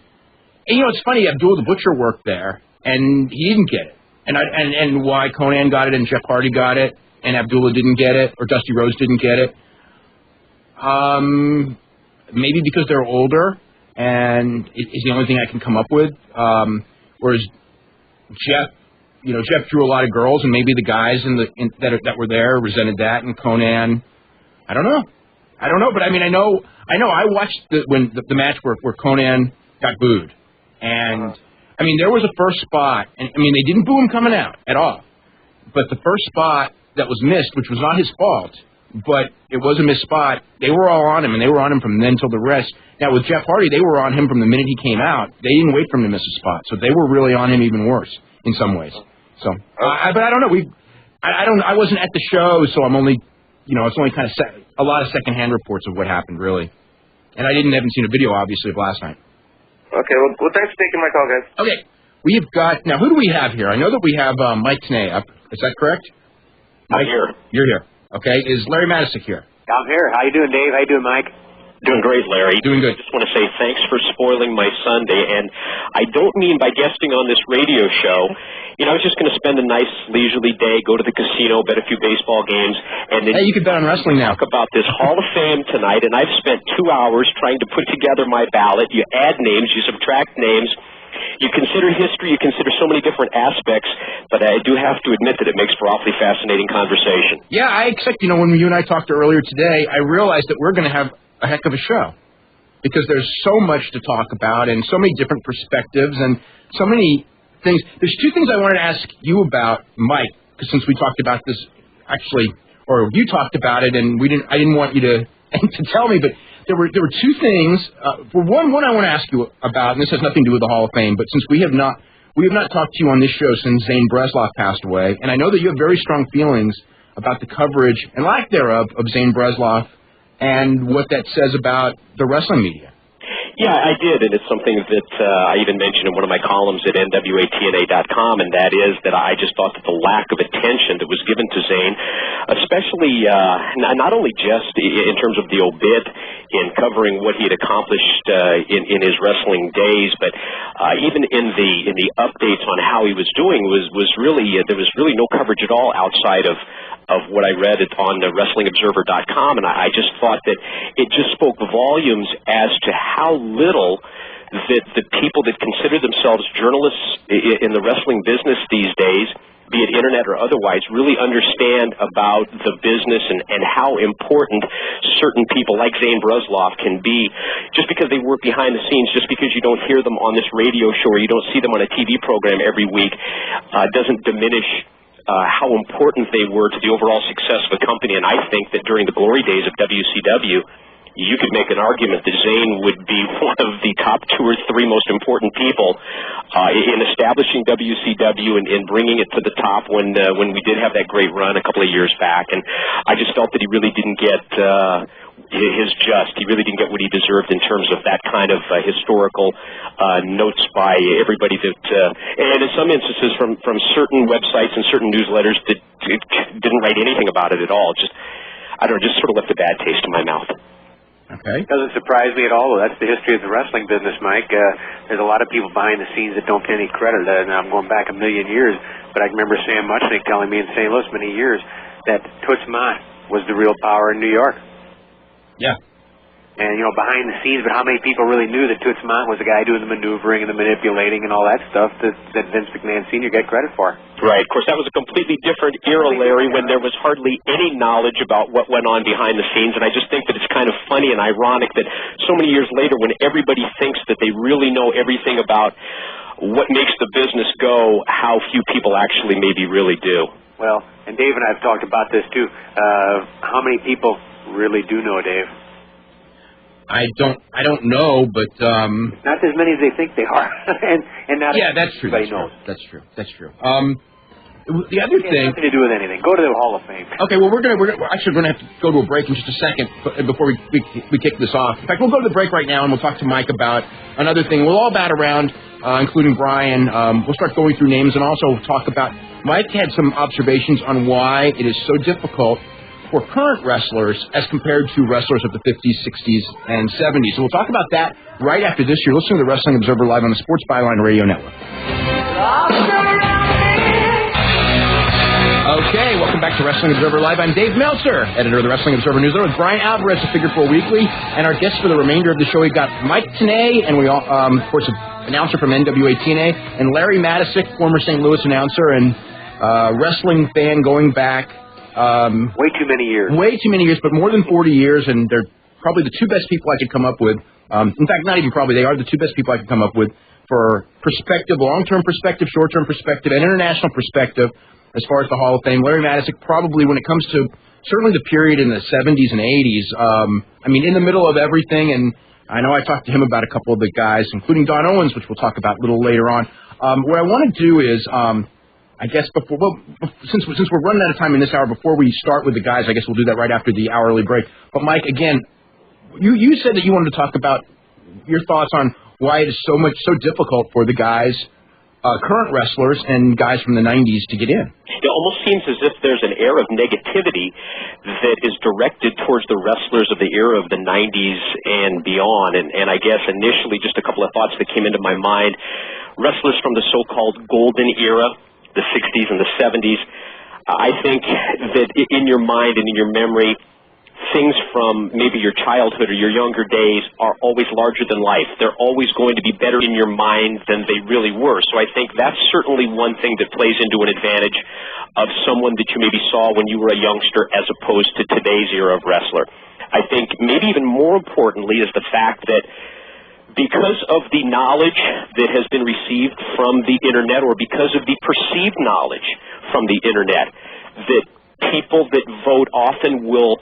it's funny. Abdullah the Butcher worked there, and he didn't get it, and why Conan got it and Jeff Hardy got it, and Abdullah didn't get it, or Dusty Rhodes didn't get it. Maybe because they're older, and is the only thing I can come up with. Whereas Jeff drew a lot of girls, and maybe the guys that were there resented that, and Conan, I don't know, but I mean, I know, I watched the match where Conan got booed, and I mean, there was a first spot, and I mean, they didn't boo him coming out at all, but the first spot that was missed, which was not his fault, but it was a missed spot, they were all on him, and they were on him from then till the rest. Now, with Jeff Hardy, they were on him from the minute he came out. They didn't wait for him to miss a spot, so they were really on him even worse in some ways. So, but I don't know. I wasn't at the show, so I'm only, it's only kind of a lot of secondhand reports of what happened, really. And I haven't seen a video, obviously, of last night. Okay, well, thanks for taking my call, guys. Okay, we've got, now, who do we have here? I know that we have Mike TENAY up. Is that correct? I'm here. You're here. Okay, is Larry Matisic here? I'm here. How you doing, Dave? How you doing, Mike? Doing great, Larry. Doing good. I just want to say thanks for spoiling my Sunday, and I don't mean by guesting on this radio show. I was just going to spend a nice leisurely day, go to the casino, bet a few baseball games, and then you can bet on wrestling now. Talk about this Hall of Fame tonight, and I've spent 2 hours trying to put together my ballot. You add names, you subtract names. You consider history, you consider so many different aspects, but I do have to admit that it makes for awfully fascinating conversation. Yeah, I expect, when you and I talked earlier today, I realized that we're going to have a heck of a show because there's so much to talk about and so many different perspectives and so many things. There's two things I wanted to ask you about, Mike, because since we talked about this actually, or you talked about it and I didn't want you to tell me, but there were two things. For one I want to ask you about, and this has nothing to do with the Hall of Fame, but since we have not talked to you on this show since Zane Bresloff passed away, and I know that you have very strong feelings about the coverage and lack thereof of Zane Bresloff and what that says about the wrestling media. Yeah, I did, and it's something that I even mentioned in one of my columns at nwatna.com, and that is that I just thought that the lack of attention that was given to Zane, especially not only just in terms of the obit in covering what he had accomplished in his wrestling days, but even in the updates on how he was doing was really there was really no coverage at all outside of what I read on WrestlingObserver.com, and I just thought that it just spoke volumes as to how little that the people that consider themselves journalists in the wrestling business these days, be it internet or otherwise, really understand about the business and how important certain people like Zane Bresloff can be. Just because they work behind the scenes, just because you don't hear them on this radio show or you don't see them on a TV program every week, doesn't diminish how important they were to the overall success of the company. And I think that during the glory days of WCW, you could make an argument that Zane would be one of the top 2 or 3 most important people in establishing WCW and in bringing it to the top when we did have that great run a couple of years back. And I just felt that he really didn't get he really didn't get what he deserved in terms of that kind of historical notes by everybody that, and in some instances from certain websites and certain newsletters that didn't write anything about it at all. Just sort of left a bad taste in my mouth. Okay. Doesn't surprise me at all, though. That's the history of the wrestling business, Mike. There's a lot of people behind the scenes that don't get any credit. And I'm going back a million years, but I can remember Sam Muchnick telling me in St. Louis many years that Toots Mott was the real power in New York. Yeah. And, behind the scenes, but how many people really knew that Toots Mott was the guy doing the maneuvering and the manipulating and all that stuff that Vince McMahon Sr. got credit for? Right. Of course, that was a completely different era, Larry, when there was hardly any knowledge about what went on behind the scenes. And I just think that it's kind of funny and ironic that so many years later, when everybody thinks that they really know everything about what makes the business go, how few people actually maybe really do. Well, and Dave and I have talked about this, too. How many people really do know, Dave? I don't know, but not as many as they think they are, and not that's true. Knows. That's true. The other thing, nothing to do with anything. Go to the Hall of Fame. Okay, well we're actually gonna have to go to a break in just a second before we kick this off. In fact, we'll go to the break right now and we'll talk to Mike about another thing. We'll all bat around, including Bryan. We'll start going through names and also talk about. Mike had some observations on why it is so difficult for current wrestlers as compared to wrestlers of the 50s, 60s, and 70s. So we'll talk about that right after this. You're listening to the Wrestling Observer Live on the Sports Byline Radio Network. Okay, welcome back to Wrestling Observer Live. I'm Dave Meltzer, editor of the Wrestling Observer Newsletter, with Bryan Alvarez of Figure 4 Weekly. And our guests for the remainder of the show, we've got Mike TENAY, and we all, of course, an announcer from NWA TNA, and Larry Matisic, former St. Louis announcer and wrestling fan going back way too many years, but more than 40 years, and they're probably the 2 best people I could come up with. In fact, not even probably, they are the 2 best people I could come up with for perspective, long-term perspective, short-term perspective, and international perspective as far as the Hall of Fame. Larry Matisic, probably when it comes to certainly the period in the 70s and 80s, in the middle of everything, and I know I talked to him about a couple of the guys, including Don Owens, which we'll talk about a little later on. What I want to do is, I guess since we're running out of time in this hour, before we start with the guys, I guess we'll do that right after the hourly break. But Mike, again, you said that you wanted to talk about your thoughts on why it is so difficult for the guys, current wrestlers and guys from the 90s to get in. It almost seems as if there's an air of negativity that is directed towards the wrestlers of the era of the 90s and beyond. And I guess initially just a couple of thoughts that came into my mind. Wrestlers from the so-called golden era, the 60s and the 70s, I think that in your mind and in your memory, things from maybe your childhood or your younger days are always larger than life. They're always going to be better in your mind than they really were. So I think that's certainly one thing that plays into an advantage of someone that you maybe saw when you were a youngster as opposed to today's era of wrestler. I think maybe even more importantly is the fact that because of the knowledge that has been received from the Internet, or because of the perceived knowledge from the Internet, that people that vote often will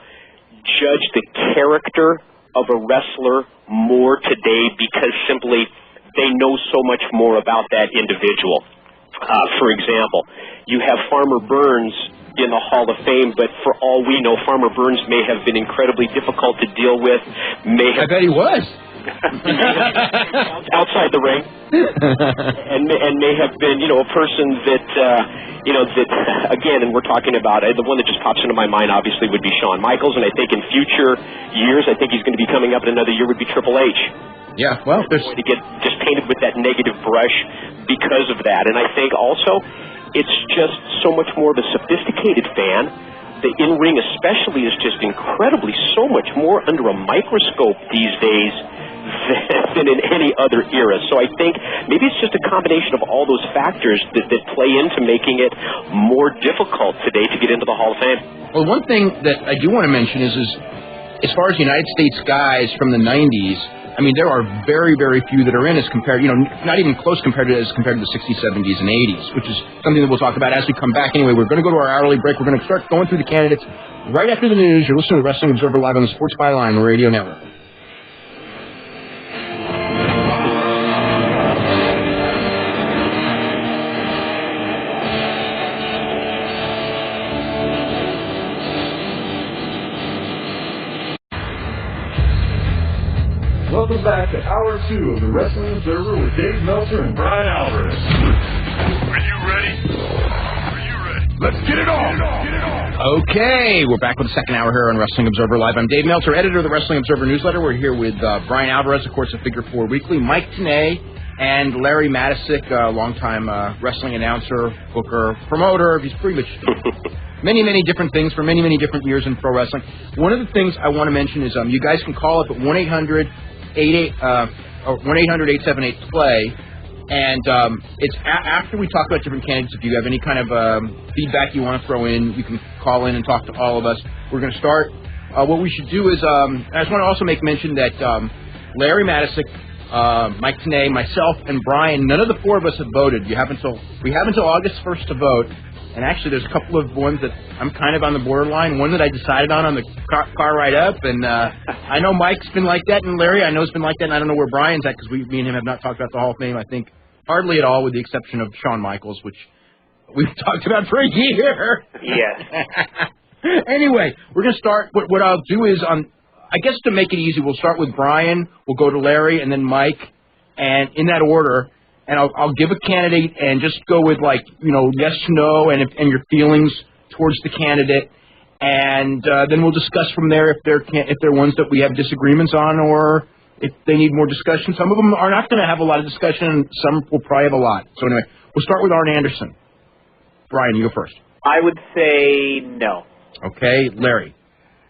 judge the character of a wrestler more today because simply they know so much more about that individual. For example, you have Farmer Burns in the Hall of Fame, but for all we know, Farmer Burns may have been incredibly difficult to deal with. I bet he was. Outside the ring, and may have been, a person that, that, again, and we're talking about, the one that just pops into my mind, obviously, would be Shawn Michaels, and I think in future years, I think he's going to be coming up in another year, would be Triple H. Yeah, well, there's going to get just painted with that negative brush because of that, and I think also it's just so much more of a sophisticated fan. The in-ring especially is just incredibly so much more under a microscope these days than in any other era. So I think maybe it's just a combination of all those factors that play into making it more difficult today to get into the Hall of Fame. Well, one thing that I do want to mention is as far as United States guys from the 90s, I mean, there are very, very few that are in as compared, not even close compared to the 60s, 70s, and 80s, which is something that we'll talk about as we come back. Anyway, we're going to go to our hourly break. We're going to start going through the candidates right after the news. You're listening to Wrestling Observer Live on the Sports Byline Radio Network. Welcome back to Hour 2 of the Wrestling Observer with Dave Meltzer and Bryan Alvarez. Are you ready? Let's get it on! Okay, we're back with the second hour here on Wrestling Observer Live. I'm Dave Meltzer, editor of the Wrestling Observer newsletter. We're here with Bryan Alvarez, of course, of Figure 4 Weekly, Mike TENAY, and Larry Matisic, longtime wrestling announcer, booker, promoter. He's pretty much many, many different things for many, many different years in pro wrestling. One of the things I want to mention is you guys can call up at 1-800-878-PLAY, and it's after we talk about different candidates. If you have any kind of feedback you want to throw in, you can call in and talk to all of us. We're going to start. What we should do is, I just want to also make mention that Larry Matisic, Mike TENAY, myself, and Bryan, none of the four of us have voted. We have until August 1st to vote. And actually, there's a couple of ones that I'm kind of on the borderline. One that I decided on the car ride up, and I know Mike's been like that, and Larry I know has been like that, and I don't know where Bryan's at because me and him have not talked about the Hall of Fame, I think, hardly at all, with the exception of Shawn Michaels, which we've talked about for a year. Yes. Anyway, we're going to start. What I'll do is, I guess to make it easy, we'll start with Bryan, we'll go to Larry, and then Mike, and in that order. And I'll give a candidate and just go with yes, no, and your feelings towards the candidate, and then we'll discuss from there if they're ones that we have disagreements on or if they need more discussion. Some of them are not going to have a lot of discussion, and some will probably have a lot. So anyway, we'll start with Arn Anderson. Bryan, you go first. I would say no. Okay, Larry.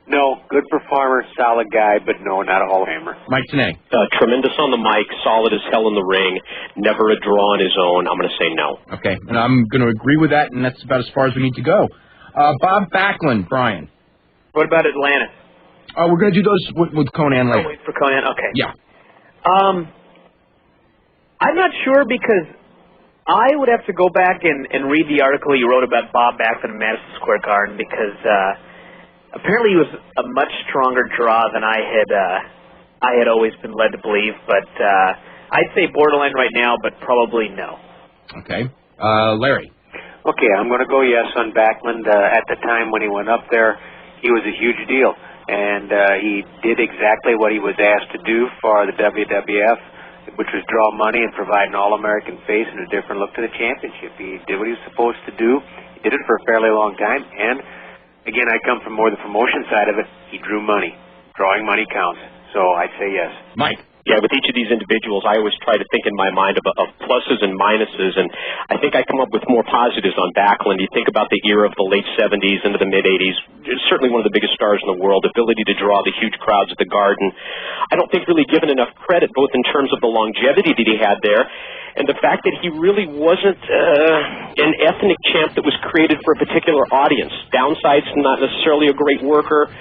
No, good performer, solid guy, but no, not a Hall of Famer. Mike TENAY. Tremendous on the mic, solid as hell in the ring, never a draw on his own. I'm going to say no. Okay, and I'm going to agree with that, and that's about as far as we need to go. Bob Backlund, Bryan. What about Atlantis? We're going to do those with Conan later. Wait for Conan, okay. Yeah. I'm not sure because I would have to go back and read the article you wrote about Bob Backlund in Madison Square Garden because apparently he was a much stronger draw than I had always been led to believe. But I'd say borderline right now, but probably no. Okay. Larry. Okay, I'm going to go yes on Backlund. At the time when he went up there, he was a huge deal. And he did exactly what he was asked to do for the WWF, which was draw money and provide an all-American face and a different look to the championship. He did what he was supposed to do. He did it for a fairly long time. And, again, I come from more the promotion side of it. He drew money. Drawing money counts. So I'd say yes. Mike. Yeah, with each of these individuals, I always try to think in my mind of pluses and minuses, and I think I come up with more positives on Backlund. You think about the era of the late 70s into the mid-80s, certainly one of the biggest stars in the world, ability to draw the huge crowds at the Garden. I don't think really given enough credit, both in terms of the longevity that he had there, and the fact that he really wasn't an ethnic champ that was created for a particular audience. Downsides, not necessarily a great worker.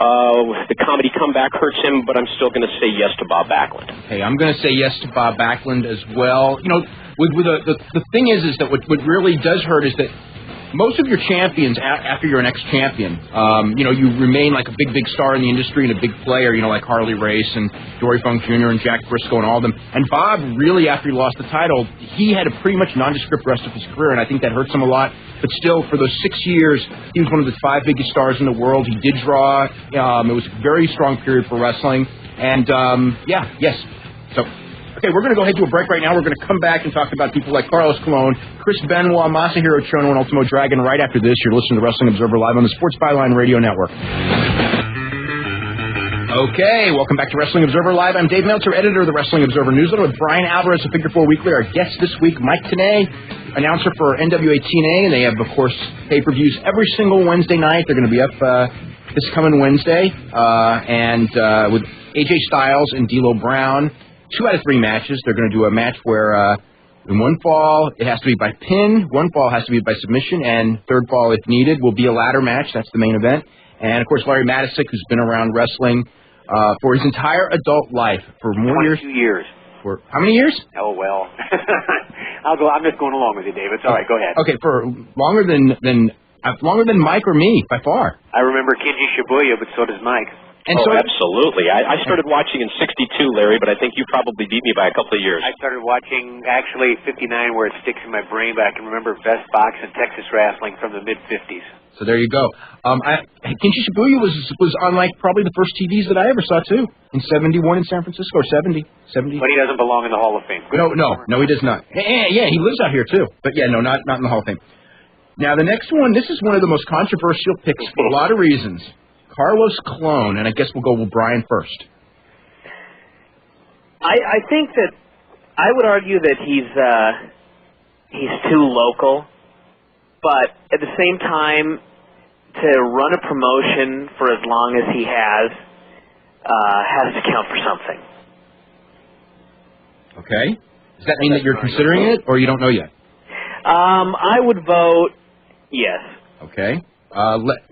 The comedy comeback hurts him, but I'm still going to say yes to Bob Backlund. Okay, I'm going to say yes to Bob Backlund as well. You know, the thing is that what really does hurt is that most of your champions, after you're an ex-champion, you remain like a big star in the industry and a big player, like Harley Race and Dory Funk Jr. and Jack Briscoe and all of them. And Bob, really, after he lost the title, he had a pretty much nondescript rest of his career, and I think that hurts him a lot. But still, for those 6 years, he was one of the 5 biggest stars in the world. He did draw. It was a very strong period for wrestling. And, yes. So, okay, we're going to go ahead to a break right now. We're going to come back and talk about people like Carlos Colon, Chris Benoit, Masahiro Chono, and Ultimo Dragon right after this. You're listening to Wrestling Observer Live on the Sports Byline Radio Network. Okay, welcome back to Wrestling Observer Live. I'm Dave Meltzer, editor of the Wrestling Observer Newsletter, with Bryan Alvarez of Figure 4 Weekly. Our guest this week, Mike TENAY, announcer for NWA TENAY, and they have, of course, pay-per-views every single Wednesday night. They're going to be up this coming Wednesday, and with AJ Styles and D'Lo Brown. 2 out of 3 matches. They're going to do a match where in one fall it has to be by pin, one fall has to be by submission, and third fall, if needed, will be a ladder match. That's the main event. And, of course, Larry Matisick, who's been around wrestling for his entire adult life, for more years. 22 years. For how many years? Oh, well. I'm just going along with you, Dave. It's all right. Go ahead. Okay, for longer than Mike or me, by far. I remember Kenji Shibuya, but so does Mike. And so absolutely. I started watching in '62, Larry, but I think you probably beat me by a couple of years. I started watching, actually, 59, where it sticks in my brain, but I can remember Best Box and Texas Wrestling from the mid-'50s. So there you go. Kenji Shibuya was on, probably the first TVs that I ever saw, too, in 71 in San Francisco, or 70. But he doesn't belong in the Hall of Fame. No, he does not. Yeah, he lives out here, too. But, yeah, no, not in the Hall of Fame. Now, the next one, this is one of the most controversial picks for a lot of reasons. Carlos Colon, and I guess we'll go with Bryan first. I think that I would argue that he's too local, but at the same time, to run a promotion for as long as he has to count for something. Okay. Does that mean that you're considering it, or you don't know yet? I would vote yes. Okay.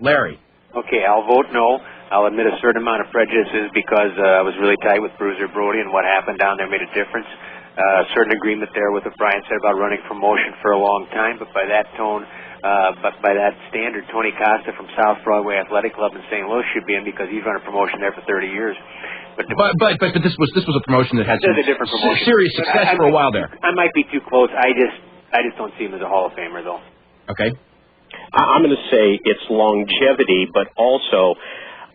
Larry. Okay, I'll vote no. I'll admit a certain amount of prejudices because I was really tight with Bruiser Brody, and what happened down there made a difference. A certain agreement there with what Bryan said about running promotion for a long time, but by that standard, Tony Costa from South Broadway Athletic Club in St. Louis should be in because he's run a promotion there for 30 years. But this was a promotion that had some a different promotion. Serious success for a while there. I might be too close. I just don't see him as a Hall of Famer, though. Okay. I'm going to say it's longevity, but also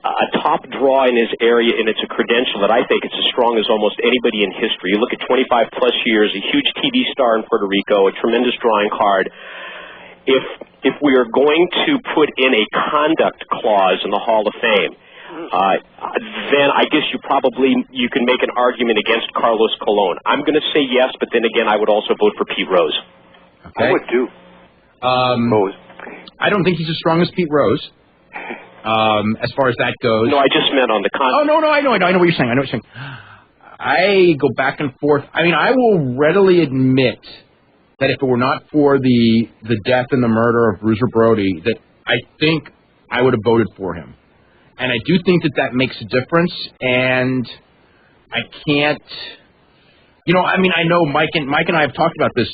a top draw in his area, and it's a credential that I think it's as strong as almost anybody in history. You look at 25-plus years, a huge TV star in Puerto Rico, a tremendous drawing card. If we are going to put in a conduct clause in the Hall of Fame, then I guess you can make an argument against Carlos Colon. I'm going to say yes, but then again, I would also vote for Pete Rose. Okay. I would too. Rose. I don't think he's as strong as Pete Rose, as far as that goes. No, I just meant on the conduct. Oh, no, I know what you're saying. I go back and forth. I mean, I will readily admit that if it were not for the death and the murder of Bruiser Brody, that I think I would have voted for him. And I do think that makes a difference, and I can't, I know Mike and I have talked about this.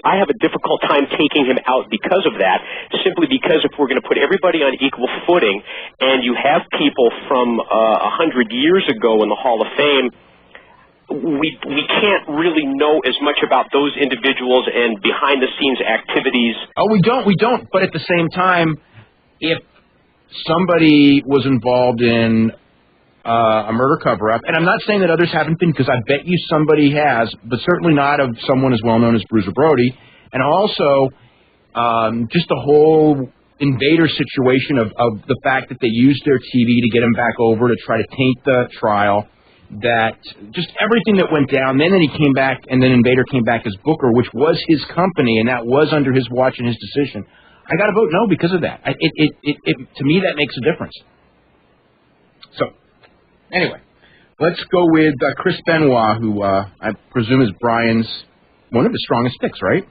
I have a difficult time taking him out because of that, simply because if we're going to put everybody on equal footing, and you have people from 100 years ago in the Hall of Fame, we can't really know as much about those individuals and behind-the-scenes activities. Oh, we don't. But at the same time, if somebody was involved in a murder cover-up, and I'm not saying that others haven't been, because I bet you somebody has, but certainly not of someone as well-known as Bruiser Brody, and also just the whole Invader situation of the fact that they used their TV to get him back over to try to taint the trial, that just everything that went down. Then he came back, and then Invader came back as Booker, which was his company, and that was under his watch and his decision. I got to vote no because of that. To me, that makes a difference. So, anyway, let's go with Chris Benoit, who I presume is Bryan's one of his strongest picks, right?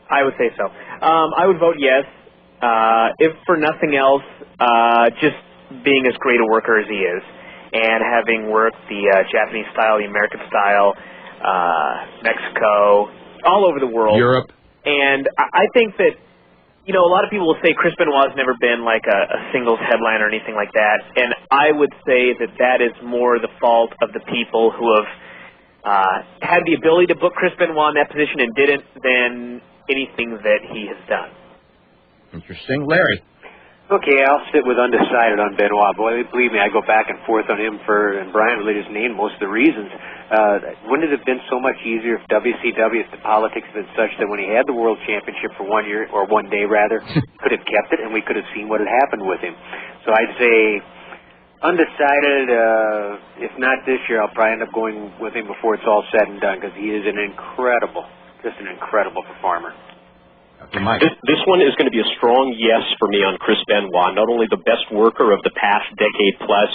I would say so. I would vote yes. If for nothing else, just being as great a worker as he is, and having worked the Japanese style, the American style, Mexico, all over the world. Europe. And I think that, you know, a lot of people will say Chris Benoit's never been like a singles headliner or anything like that, and I would say that that is more the fault of the people who have had the ability to book Chris Benoit in that position and didn't than anything that he has done. Interesting. Larry? Okay, I'll sit with undecided on Benoit. Boy, believe me, I go back and forth on him and Bryan really just named most of the reasons. Wouldn't it have been so much easier if WCW, if the politics had been such that when he had the World Championship for 1 year, or 1 day rather, could have kept it and we could have seen what had happened with him. So I'd say undecided, if not this year, I'll probably end up going with him before it's all said and done because he is an incredible performer. This one is going to be a strong yes for me on Chris Benoit, not only the best worker of the past decade plus,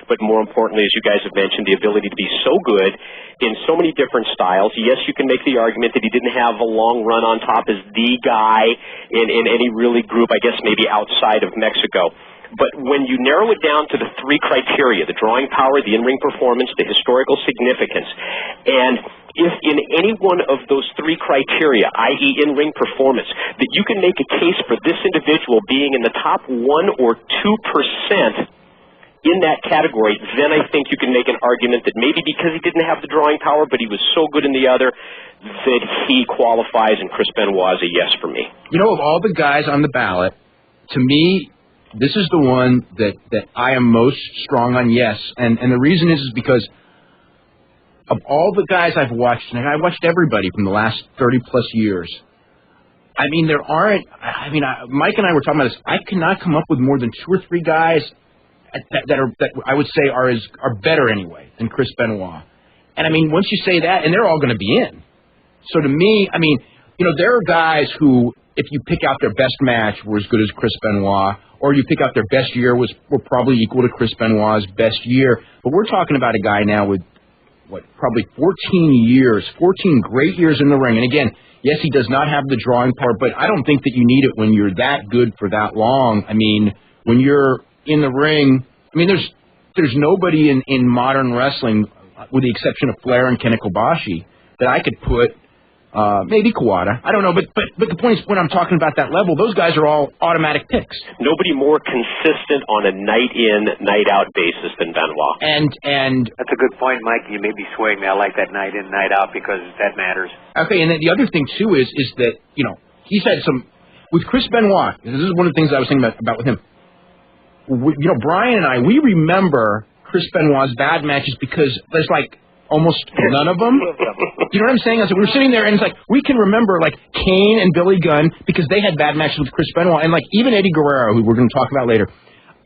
but more importantly, as you guys have mentioned, the ability to be so good in so many different styles. Yes, you can make the argument that he didn't have a long run on top as the guy in any really group, I guess maybe outside of Mexico. But when you narrow it down to the three criteria, the drawing power, the in-ring performance, the historical significance, and if in any one of those three criteria, i.e. in-ring performance, that you can make a case for this individual being in the top 1 or 2% in that category, then I think you can make an argument that maybe because he didn't have the drawing power, but he was so good in the other, that he qualifies, and Chris Benoit is a yes for me. You know, of all the guys on the ballot, to me, this is the one that I am most strong on yes. And the reason is because of all the guys I've watched, and I watched everybody from the last 30-plus years, I mean, there aren't, Mike and I were talking about this, I cannot come up with more than 2 or 3 guys that I would say are better anyway than Chris Benoit. And, I mean, once you say that, and they're all going to be in. So to me, I mean, you know, there are guys who, if you pick out their best match, were as good as Chris Benoit, or you pick out their best year were probably equal to Chris Benoit's best year. But we're talking about a guy now with, probably 14 great years in the ring. And again, yes, he does not have the drawing power, but I don't think that you need it when you're that good for that long. I mean, when you're in the ring, I mean, there's nobody in modern wrestling, with the exception of Flair and Ken Kobashi, that I could put. Maybe Kawada. I don't know, but the point is, when I'm talking about that level, those guys are all automatic picks. Nobody more consistent on a night-in, night-out basis than Benoit. And that's a good point, Mike. You may be swaying me. I like that night-in, night-out because that matters. Okay, and then the other thing, too, is that, you know, he's had some... With Chris Benoit, this is one of the things I was thinking about with him. You know, Bryan and I, we remember Chris Benoit's bad matches because there's, like, almost none of them. You know what I'm saying? We were sitting there, and it's like, we can remember, like, Kane and Billy Gunn, because they had bad matches with Chris Benoit, and, like, even Eddie Guerrero, who we're going to talk about later.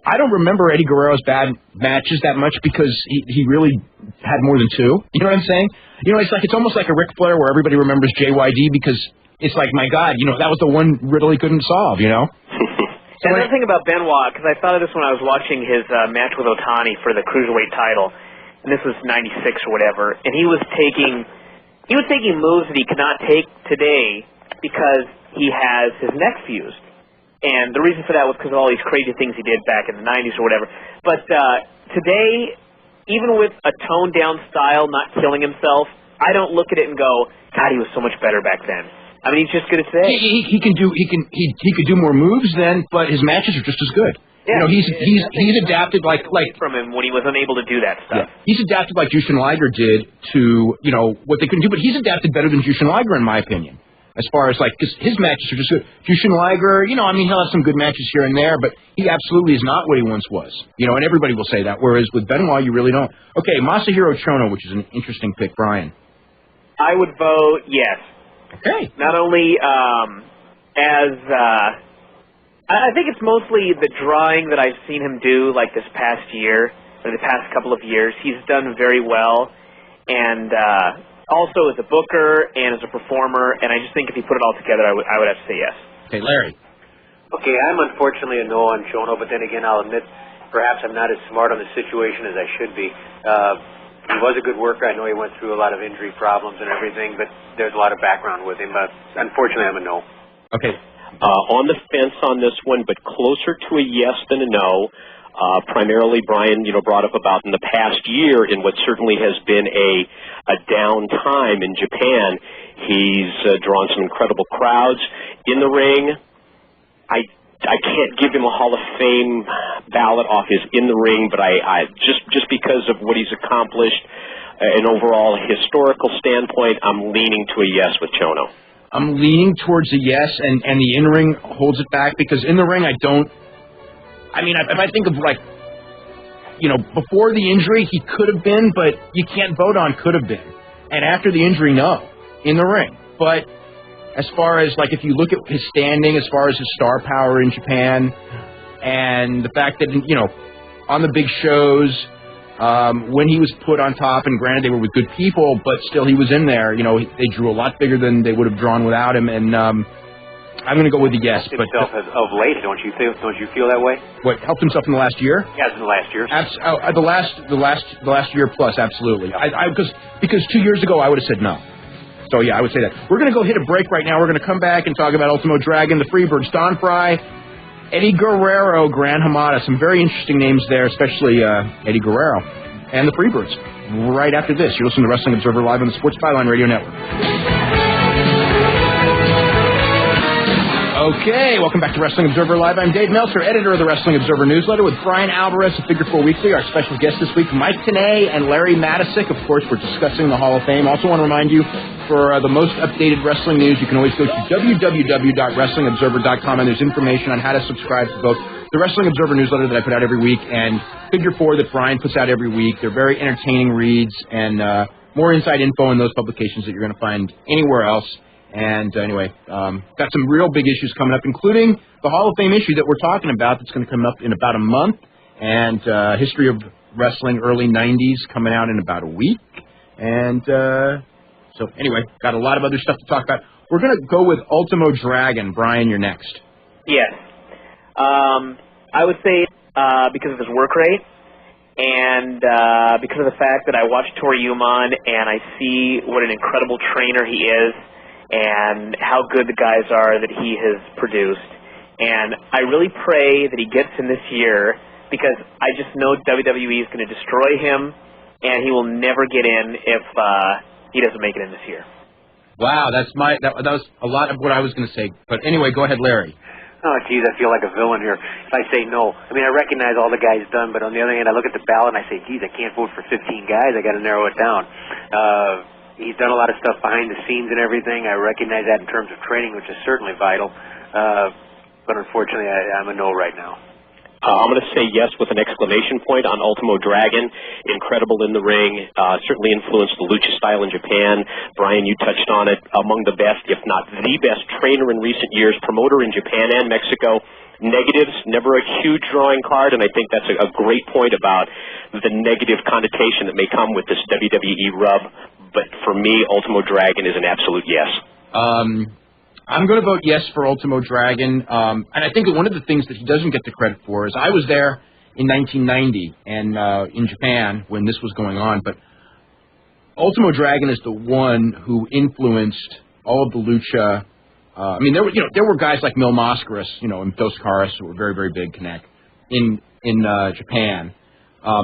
I don't remember Eddie Guerrero's bad matches that much because he really had more than 2. You know what I'm saying? You know, it's almost like a Ric Flair where everybody remembers JYD because it's like, my God, you know, that was the one Riddle he couldn't solve, you know? And another thing about Benoit, because I thought of this when I was watching his match with Otani for the Cruiserweight title, and this was 96 or whatever, and he was taking moves that he could not take today because he has his neck fused. And the reason for that was because of all these crazy things he did back in the 90s or whatever. But today, even with a toned-down style, not killing himself, I don't look at it and go, God, he was so much better back then. I mean, he's just good at today. He could do more moves then, but his matches are just as good. Yeah, you know, he's adapted like from him when he was unable to do that stuff. Yeah. He's adapted like Jushin Liger did to, you know, what they couldn't do, but he's adapted better than Jushin Liger in my opinion. As far as, like, because his matches are just good. Jushin Liger, you know, I mean, he'll have some good matches here and there, but he absolutely is not what he once was. You know, and everybody will say that, whereas with Benoit, you really don't. Okay, Masahiro Chono, which is an interesting pick, Bryan. I would vote yes. Okay. Not only I think it's mostly the drawing that I've seen him do, like this past year, or the past couple of years. He's done very well, and also as a booker and as a performer, and I just think if you put it all together, I would have to say yes. Okay, Larry. Okay, I'm unfortunately a no on Chono, but then again, I'll admit perhaps I'm not as smart on the situation as I should be. He was a good worker. I know he went through a lot of injury problems and everything, but there's a lot of background with him. But unfortunately, I'm a no. Okay. On the fence on this one, but closer to a yes than a no. Primarily, Bryan, you know, brought up about in the past year in what certainly has been a down time in Japan He's drawn some incredible crowds in the ring. I can't give him a Hall of Fame ballot off his in the ring, but I just because of what he's accomplished, an overall historical standpoint, I'm leaning to a yes with Chono. I'm leaning towards a yes, and the in-ring holds it back, because in the ring if I think of, like, before the injury, he could have been, but you can't vote on could have been. And after the injury, no, in the ring. But as far as, like, if you look at his standing, as far as his star power in Japan, and the fact that, on the big shows, when he was put on top, and granted they were with good people, but still he was in there, they drew a lot bigger than they would have drawn without him, and I'm going to go with the yes. But of late, don't you feel that way? What, helped himself in the last year? Yes, in the last year. The last year plus, absolutely. Because 2 years ago I would have said no. So yeah, I would say that. We're going to go hit a break right now. We're going to come back and talk about Ultimo Dragon, the Freebirds, Don Fry, Eddie Guerrero, Gran Hamada. Some very interesting names there, especially Eddie Guerrero and the Freebirds. Right after this, you're listening to Wrestling Observer Live on the Sports Byline Radio Network. Okay, welcome back to Wrestling Observer Live. I'm Dave Meltzer, editor of the Wrestling Observer newsletter, with Bryan Alvarez of Figure 4 Weekly. Our special guests this week, Mike TENAY and Larry Matisic. Of course, we're discussing the Hall of Fame. Also want to remind you, for the most updated wrestling news, you can always go to www.wrestlingobserver.com, and there's information on how to subscribe to both the Wrestling Observer newsletter that I put out every week and Figure 4 that Bryan puts out every week. They're very entertaining reads and more inside info in those publications that you're going to find anywhere else. And anyway, got some real big issues coming up, including the Hall of Fame issue that we're talking about that's going to come up in about a month, and History of Wrestling early 90s coming out in about a week. And so anyway, got a lot of other stuff to talk about. We're going to go with Ultimo Dragon. Bryan, you're next. Yes. I would say because of his work rate and because of the fact that I watch Toriumon and I see what an incredible trainer he is, and how good the guys are that he has produced. And I really pray that he gets in this year, because I just know WWE is going to destroy him, and he will never get in if he doesn't make it in this year. Wow, that was a lot of what I was going to say. But anyway, go ahead, Larry. Oh, geez, I feel like a villain here if I say no. I mean, I recognize all the guys done, but on the other hand, I look at the ballot and I say, geez, I can't vote for 15 guys. I got to narrow it down. He's done a lot of stuff behind the scenes and everything. I recognize that in terms of training, which is certainly vital. But unfortunately, I'm a no right now. I'm going to say yes with an exclamation point on Ultimo Dragon. Incredible in the ring. Certainly influenced the lucha style in Japan. Bryan, you touched on it. Among the best, if not the best, trainer in recent years, promoter in Japan and Mexico. Negatives, never a huge drawing card, and I think that's a great point about the negative connotation that may come with this WWE rub. But for me, Ultimo Dragon is an absolute yes. I'm going to vote yes for Ultimo Dragon. And I think that one of the things that he doesn't get the credit for is I was there in 1990 and in Japan when this was going on. But Ultimo Dragon is the one who influenced all of the lucha. I mean, there were guys like Mil Mascaras, and Dos Caras, who were very, very big, Connect, in Japan.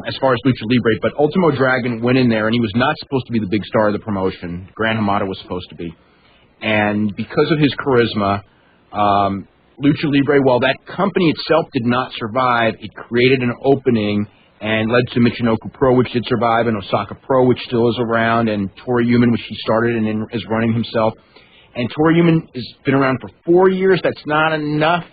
As far as Lucha Libre, but Ultimo Dragon went in there, and he was not supposed to be the big star of the promotion. Gran Hamada was supposed to be. And because of his charisma, Lucha Libre, while that company itself did not survive, it created an opening and led to Michinoku Pro, which did survive, and Osaka Pro, which still is around, and Toriumon, which he started and is running himself. And Toriumon has been around for 4 years. That's not enough.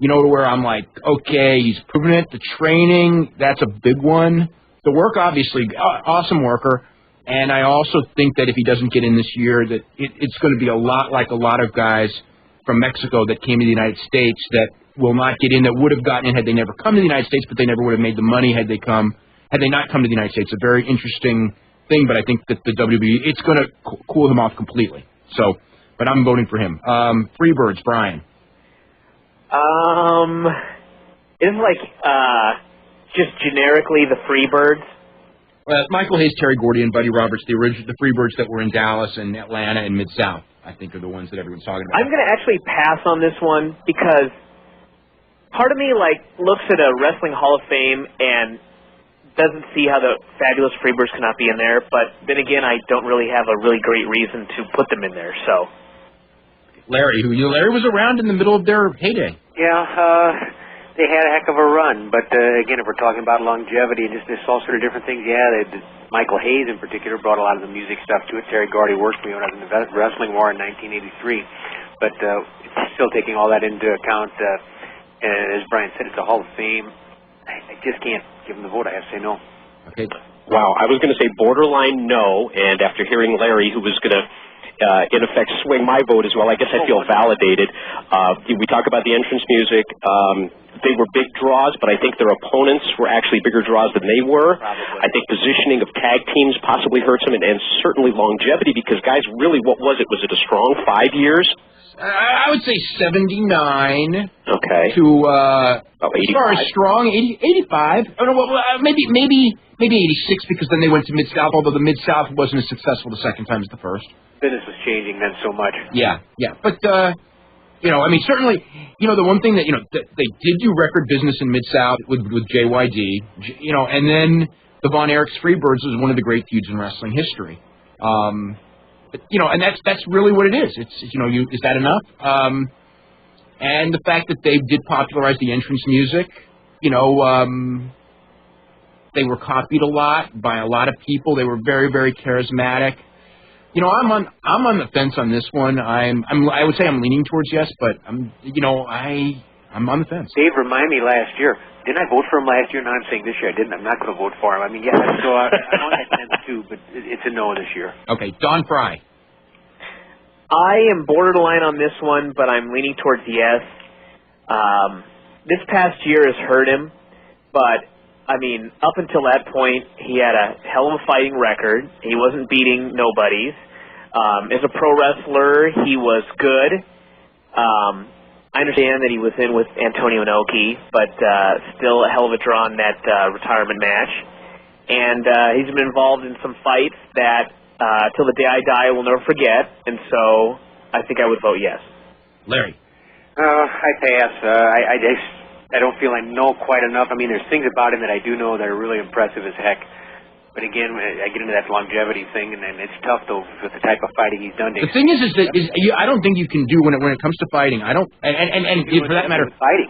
To where I'm like, okay, he's proven it. The training, that's a big one. The work, obviously, awesome worker. And I also think that if he doesn't get in this year, that it's going to be a lot like a lot of guys from Mexico that came to the United States that will not get in, that would have gotten in had they never come to the United States, but they never would have made the money had they not come to the United States. A very interesting thing, but I think that the WWE, it's going to cool him off completely. So, but I'm voting for him. Freebirds, Bryan. It's like just generically the Freebirds. Michael Hayes, Terry Gordy, and Buddy Roberts, the Freebirds that were in Dallas and Atlanta and Mid-South, I think are the ones that everyone's talking about. I'm going to actually pass on this one because part of me looks at a Wrestling Hall of Fame and doesn't see how the Fabulous Freebirds cannot be in there, but then again, I don't really have a really great reason to put them in there. So, Larry was around in the middle of their heyday. Yeah, they had a heck of a run, but again, if we're talking about longevity and just all sort of different things, Michael Hayes in particular brought a lot of the music stuff to it. Terry Gordy worked for me when I was in the wrestling war in 1983, but still taking all that into account, and as Bryan said, it's a Hall of Fame. I just can't give him the vote. I have to say no. Okay. Wow, I was going to say borderline no, and after hearing Larry, who was going to, in effect, swing my vote as well, I guess I feel validated. We talk about the entrance music. They were big draws, but I think their opponents were actually bigger draws than they were. probably. I think positioning of tag teams possibly hurts them, and certainly longevity, because, guys, really, what was it? Was it a strong 5 years? I would say 79. Okay. To as far as strong, 85. Oh, no, maybe 86 because then they went to Mid South. Although the Mid South wasn't as successful the second time as the first. Business was changing then so much. Yeah. But certainly, the one thing that they did do record business in Mid South with JYD. And then the Von Erichs Freebirds was one of the great feuds in wrestling history. And that's really what it is. It's is that enough? And the fact that they did popularize the entrance music, they were copied a lot by a lot of people. They were very, very charismatic. I'm on the fence on this one. I would say I'm leaning towards yes, but I'm on the fence. Dave, remind me last year. Didn't I vote for him last year? Now I'm saying this year I didn't. I'm not going to vote for him. I mean, yes, so I know that sense too, but it's a no this year. Okay, Don Fry. I am borderline on this one, but I'm leaning towards yes. This past year has hurt him, but, I mean, up until that point, he had a hell of a fighting record. He wasn't beating nobodies. As a pro wrestler, he was good. I understand that he was in with Antonio Inoki, but still a hell of a draw in that retirement match. And he's been involved in some fights that, till the day I die, I will never forget. And so I think I would vote yes. Larry. I pass. I don't feel I know quite enough. I mean, there's things about him that I do know that are really impressive as heck. But again, I get into that longevity thing, and it's tough though with the type of fighting he's done. The thing is I don't think you can do when it comes to fighting. I don't, and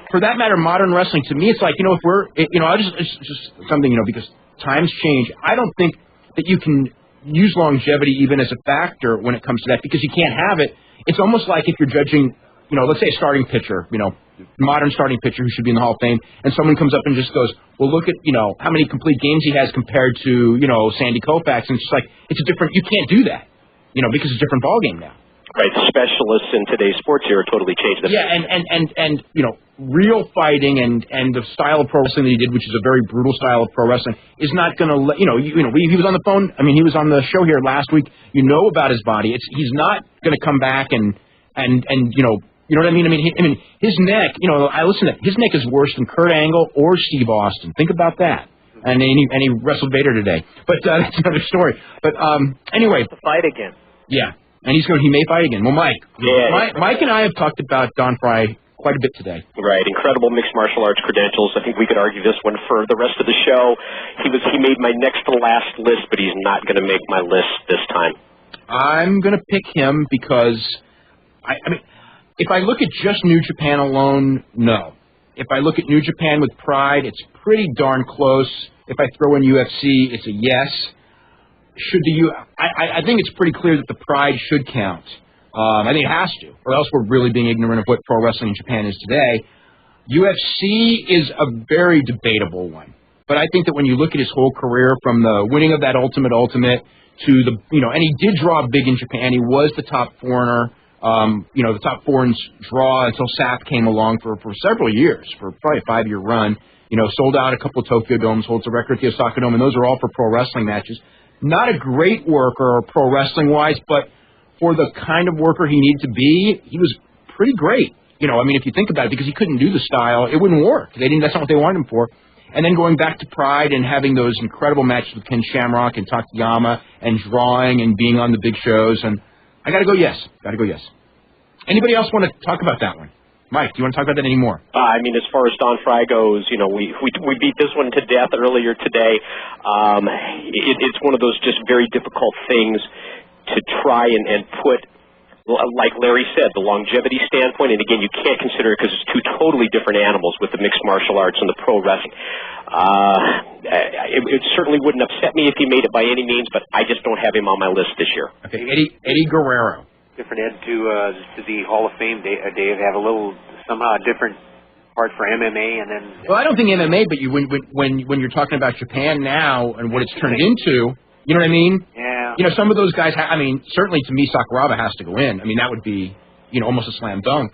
for that matter, modern wrestling. To me, it's like if we're, it's just something because times change. I don't think that you can use longevity even as a factor when it comes to that because you can't have it. It's almost like if you're judging, let's say a starting pitcher, modern starting pitcher who should be in the Hall of Fame, and someone comes up and just goes, well, look at, how many complete games he has compared to, Sandy Koufax, and it's just like, it's a different, you can't do that, because it's a different ballgame now. Right, specialists in today's sports era totally changed the and real fighting and the style of pro wrestling that he did, which is a very brutal style of pro wrestling, is not going to let, he was on the phone, he was on the show here last week, about his body. He's not going to come back and you know what I mean? I mean, his neck, his neck is worse than Kurt Angle or Steve Austin. Think about that. And he wrestled Vader today. But that's another story. But anyway. To fight again. Yeah. And he may fight again. Well, Mike. Yeah. Mike and I have talked about Don Fry quite a bit today. Right. Incredible mixed martial arts credentials. I think we could argue this one for the rest of the show. He made my next to last list, but he's not going to make my list this time. I'm going to pick him because, if I look at just New Japan alone, no. If I look at New Japan with Pride, it's pretty darn close. If I throw in UFC, it's a yes. I think it's pretty clear that the Pride should count. I think it has to, or else we're really being ignorant of what pro wrestling in Japan is today. UFC is a very debatable one. But I think that when you look at his whole career, from the winning of that Ultimate to the, and he did draw big in Japan. He was the top foreigner. The top foreign's draw until SAP came along for several years, for probably a 5-year run. Sold out a couple of Tokyo Domes, holds a record at the Osaka Dome, and those are all for pro wrestling matches. Not a great worker pro wrestling-wise, but for the kind of worker he needed to be, he was pretty great. If you think about it, because he couldn't do the style, it wouldn't work. That's not what they wanted him for. And then going back to Pride and having those incredible matches with Ken Shamrock and Takayama and drawing and being on the big shows, and I got to go yes. Anybody else want to talk about that one? Mike, do you want to talk about that anymore? I mean, as far as Don Fry goes, we beat this one to death earlier today. It's one of those just very difficult things to try and put, like Larry said, the longevity standpoint. And again, you can't consider it because it's two totally different animals with the mixed martial arts and the pro wrestling. It certainly wouldn't upset me if he made it by any means, but I just don't have him on my list this year. Okay, Eddie Guerrero. Different Ed to the Hall of Fame. Dave have a little somehow a different part for MMA, and then. Well, I don't think MMA, but when you're talking about Japan now and what it's turned into, you know what I mean? Yeah. Some of those guys. Certainly to me, Sakuraba has to go in. I mean, that would be almost a slam dunk,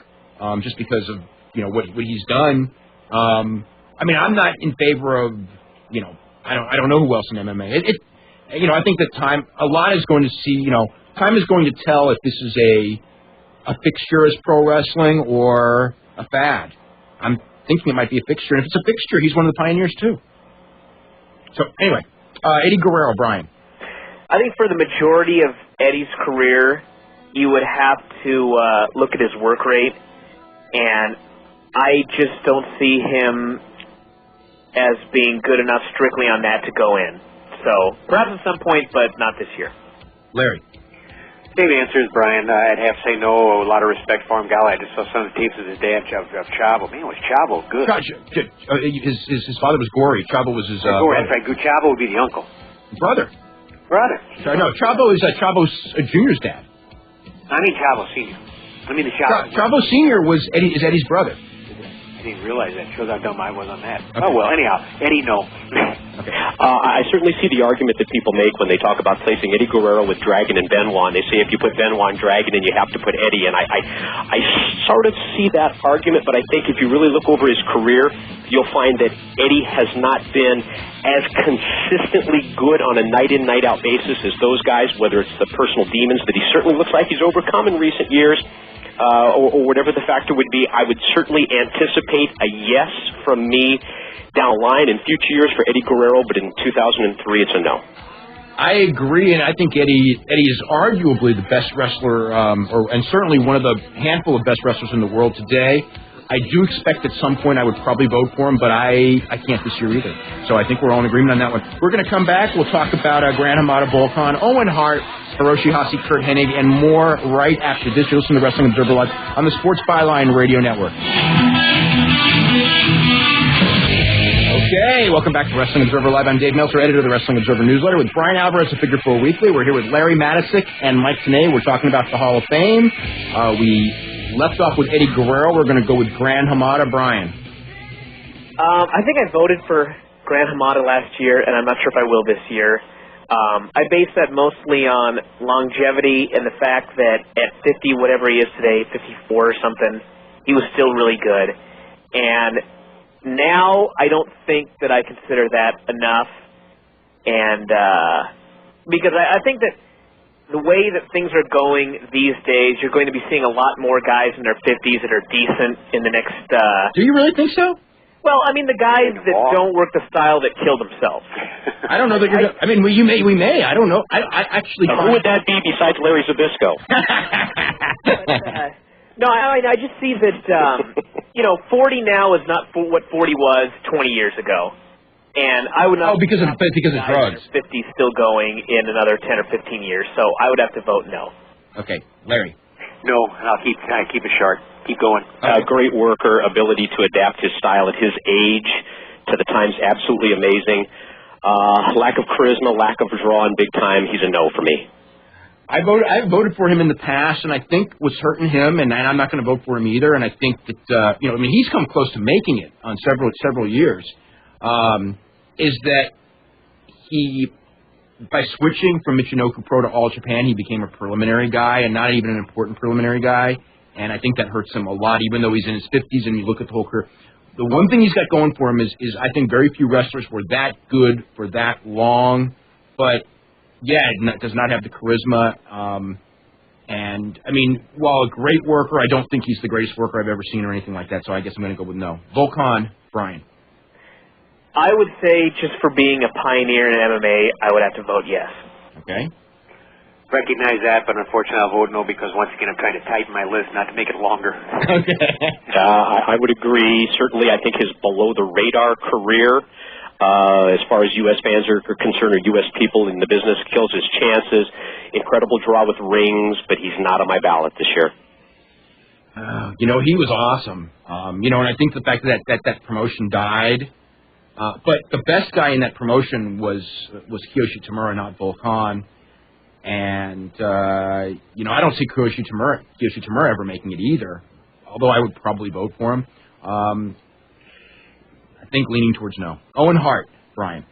just because of what he's done. I'm not in favor of I don't know who else in MMA. I think that a lot is going to see. Time is going to tell if this is a fixture as pro wrestling or a fad. I'm thinking it might be a fixture. And if it's a fixture, he's one of the pioneers, too. So, anyway, Eddie Guerrero, Bryan. I think for the majority of Eddie's career, you would have to look at his work rate, and I just don't see him as being good enough strictly on that to go in. So, perhaps at some point, but not this year. Larry. Same answer as Bryan. I'd have to say no. A lot of respect for him. Golly, I just saw some of the tapes of his dad, of Chavo. Man, was Chavo good? His father was Gory. Chavo was his Gory. That's right. Chavo would be the uncle. Brother. Sorry, no, Chavo is Chavo's Junior's dad. I mean Chavo Senior. I mean the Chavo. Chavo Senior is Eddie's brother. I didn't realize that. Shows how dumb I was on that. Okay. Oh, well, anyhow, Eddie, no. Okay. I certainly see the argument that people make when they talk about placing Eddie Guerrero with Dragon and Benoit. They say if you put Benoit and Dragon in, you have to put Eddie in. I sort of see that argument, but I think if you really look over his career, you'll find that Eddie has not been as consistently good on a night-in, night-out basis as those guys, whether it's the personal demons that he certainly looks like he's overcome in recent years, or whatever the factor would be. I would certainly anticipate a yes from me down the line in future years for Eddie Guerrero, but in 2003 it's a no. I agree, and I think Eddie is arguably the best wrestler, and certainly one of the handful of best wrestlers in the world today. I do expect at some point I would probably vote for him, but I can't this year either. So I think we're all in agreement on that one. We're going to come back. We'll talk about Gran Hamada, Volkan, Owen Hart, Hiroshi Hase, Kurt Hennig, and more right after this. You'll listen to Wrestling Observer Live on the Sports Byline Radio Network. Okay, welcome back to Wrestling Observer Live. I'm Dave Meltzer, editor of the Wrestling Observer newsletter, with Bryan Alvarez of Figure 4 Weekly. We're here with Larry Matisic and Mike TENAY. We're talking about the Hall of Fame. We left off with Eddie Guerrero. We're going to go with Gran Hamada. Bryan. I think I voted for Gran Hamada last year, and I'm not sure if I will this year. I base that mostly on longevity and the fact that at 50, whatever he is today, 54 or something, he was still really good. And now I don't think that I consider that enough, and because I think that the way that things are going these days, you're going to be seeing a lot more guys in their 50s that are decent in the next... Do you really think so? Well, I mean, the guys that don't work the style that kill themselves. I don't know that you're... I mean, we may. I don't know. I actually... Who would that be besides Larry Zbyszko? No, I just see that, 40 now is not what 40 was 20 years ago. And I would not... because of drugs. 50 still going in another 10 or 15 years, so I would have to vote no. Okay, Larry. No, and I'll keep it short. Keep going. Great worker, ability to adapt his style at his age to the times, absolutely amazing. Lack of charisma, lack of draw in big time, he's a no for me. I voted for him in the past, and I think what's hurting him, and I'm not going to vote for him either, and I think that, he's come close to making it on several years, is that he, by switching from Michinoku Pro to All Japan, he became a preliminary guy and not even an important preliminary guy, and I think that hurts him a lot, even though he's in his 50s and you look at the whole career. The one thing he's got going for him is I think very few wrestlers were that good for that long, but... yeah, does not have the charisma. And, I mean, while a great worker, I don't think he's the greatest worker I've ever seen or anything like that, so I guess I'm going to go with no. Volkan, Bryan. I would say just for being a pioneer in MMA, I would have to vote yes. Okay. recognize that, but unfortunately I'll vote no because once again I'm trying to tighten my list, not to make it longer. Okay. I would agree. Certainly, I think his below-the-radar career, as far as U.S. fans are concerned, or U.S. people in the business, kills his chances. Incredible draw with rings, but he's not on my ballot this year. He was awesome. And I think the fact that promotion died. But the best guy in that promotion was Kiyoshi Tamura, not Volkan. And, I don't see Kiyoshi Tamura ever making it either, although I would probably vote for him. I think leaning towards no. Owen Hart, Bryan.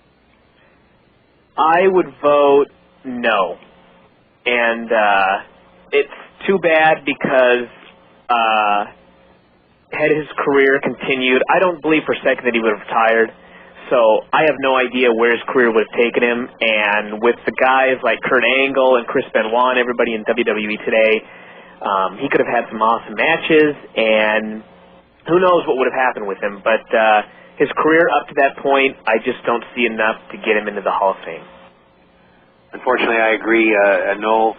I would vote no. And it's too bad because had his career continued, I don't believe for a second that he would have retired. So I have no idea where his career would have taken him. And with the guys like Kurt Angle and Chris Benoit and everybody in WWE today, he could have had some awesome matches, and who knows what would have happened with him. But his career up to that point, I just don't see enough to get him into the Hall of Fame. Unfortunately, I agree. No,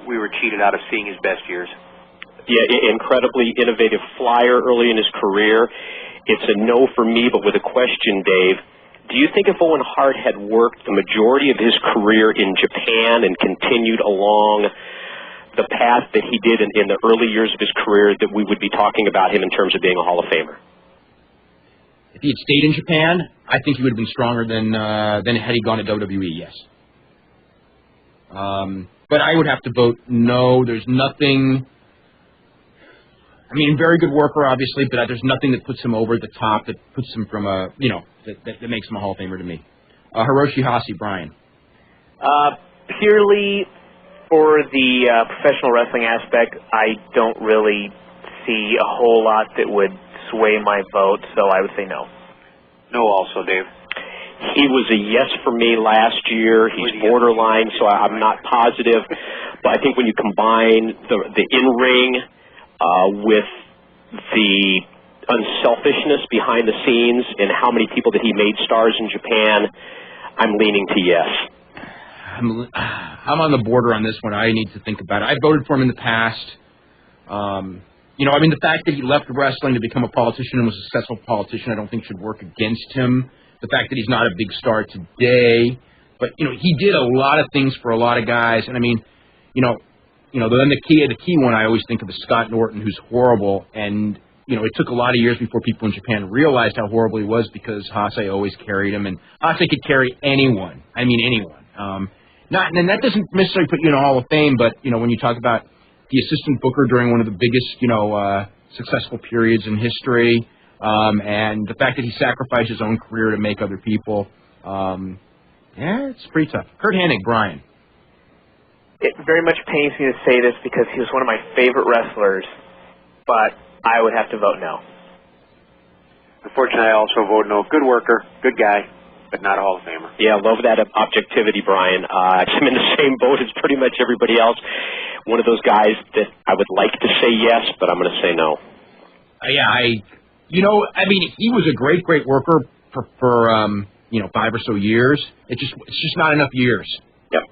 we were cheated out of seeing his best years. Yeah, incredibly innovative flyer early in his career. It's a no for me, but with a question, Dave. Do you think if Owen Hart had worked the majority of his career in Japan and continued along the path that he did in the early years of his career, that we would be talking about him in terms of being a Hall of Famer? If he had stayed in Japan, I think he would have been stronger than had he gone to WWE, yes. But I would have to vote no. There's nothing... very good worker, obviously, but there's nothing that puts him over the top, that puts him from that makes him a Hall of Famer to me. Hiroshi Hase, Bryan. Purely for the professional wrestling aspect, I don't really see a whole lot that would sway my vote, so I would say no. No also, Dave. He was a yes for me last year. He's borderline, so I'm not positive. But I think when you combine the in-ring with the unselfishness behind the scenes and how many people that he made stars in Japan, I'm leaning to yes. I'm on the border on this one. I need to think about it. I voted for him in the past. The fact that he left wrestling to become a politician and was a successful politician, I don't think should work against him. The fact that he's not a big star today, but he did a lot of things for a lot of guys, and then the key one I always think of is Scott Norton, who's horrible, and it took a lot of years before people in Japan realized how horrible he was because Hase always carried him, and Hase could carry anyone. Anyone. And that doesn't necessarily put you in a Hall of Fame, but when you talk about the assistant booker during one of the biggest successful periods in history, and the fact that he sacrificed his own career to make other people, it's pretty tough. Kurt Hennig, Bryan. It very much pains me to say this because he was one of my favorite wrestlers, but I would have to vote no. Unfortunately, I also vote no. Good worker, good guy, but not a Hall of Famer. Yeah, love that objectivity, Bryan. I'm in the same boat as pretty much everybody else. One of those guys that I would like to say yes, but I'm going to say no. He was a great worker for 5 or so years. It's just not enough years. Yep.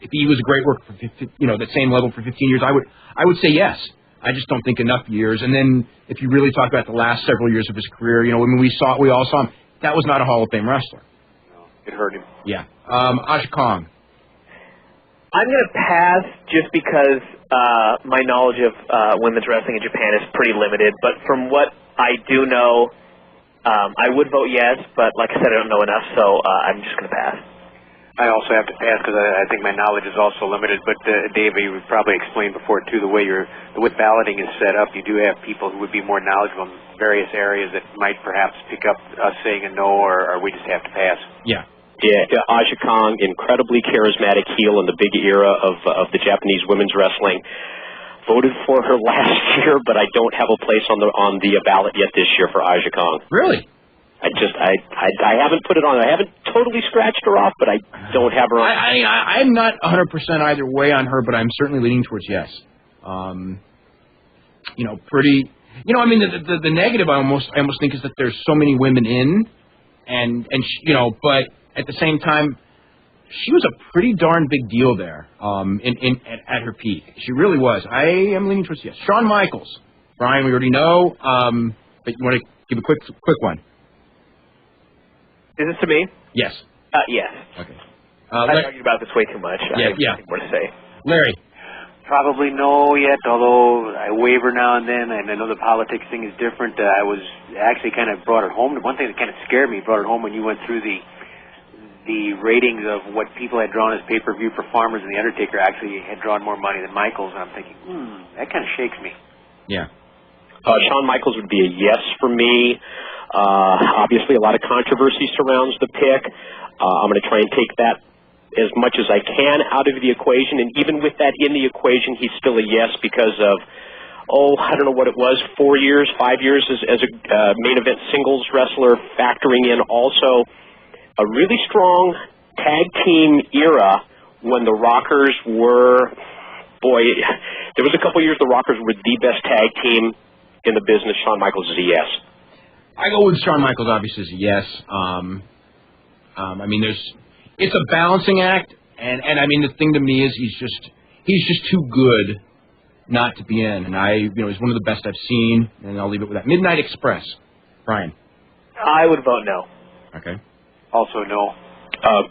If he was a great worker for that same level for 15 years, I would say yes. I just don't think enough years. And then if you really talk about the last several years of his career, we all saw him. That was not a Hall of Fame wrestler. No, it hurt him. Yeah. Aja Kong. I'm going to pass just because my knowledge of women's wrestling in Japan is pretty limited. But from what I do know, I would vote yes. But like I said, I don't know enough, so I'm just going to pass. I also have to pass because I think my knowledge is also limited. But Dave, you would probably explain before too the way balloting is set up. You do have people who would be more knowledgeable in various areas that might perhaps pick up us saying a no, or we just have to pass. Yeah. Yeah, Aja Kong, incredibly charismatic heel in the big era of the Japanese women's wrestling. Voted for her last year, but I don't have a place on the ballot yet this year for Aja Kong. Really? I haven't put it on. I haven't totally scratched her off, but I don't have her on. I'm not 100% either way on her, but I'm certainly leaning towards yes. Pretty. The negative I almost think is that there's so many women in, and but at the same time, she was a pretty darn big deal there at her peak. She really was. I am leaning towards yes. Shawn Michaels. Bryan, we already know, but you want to give a quick one? Is this to me? Yes. Yes. Okay. I've argued about this way too much. Yeah. I have nothing more to say. Larry. Probably no yet, although I waver now and then, and I know the politics thing is different. I was actually kind of brought it home. One thing that kind of scared me, brought it home when you went through the ratings of what people had drawn as pay-per-view performers, and The Undertaker actually had drawn more money than Michaels, and I'm thinking, that kind of shakes me. Yeah. Shawn Michaels would be a yes for me. Obviously, a lot of controversy surrounds the pick. I'm going to try and take that as much as I can out of the equation, and even with that in the equation, he's still a yes because of, I don't know what it was, 4 years, 5 years as a main event singles wrestler, factoring in also a really strong tag team era when the Rockers were, there was a couple years the Rockers were the best tag team in the business. Shawn Michaels is a yes. I go with Shawn Michaels, obviously, as a yes. I mean, it's a balancing act, and I mean, the thing to me is he's just too good not to be in, and he's one of the best I've seen, and I'll leave it with that. Midnight Express. Bryan. I would vote no. Okay. Also no.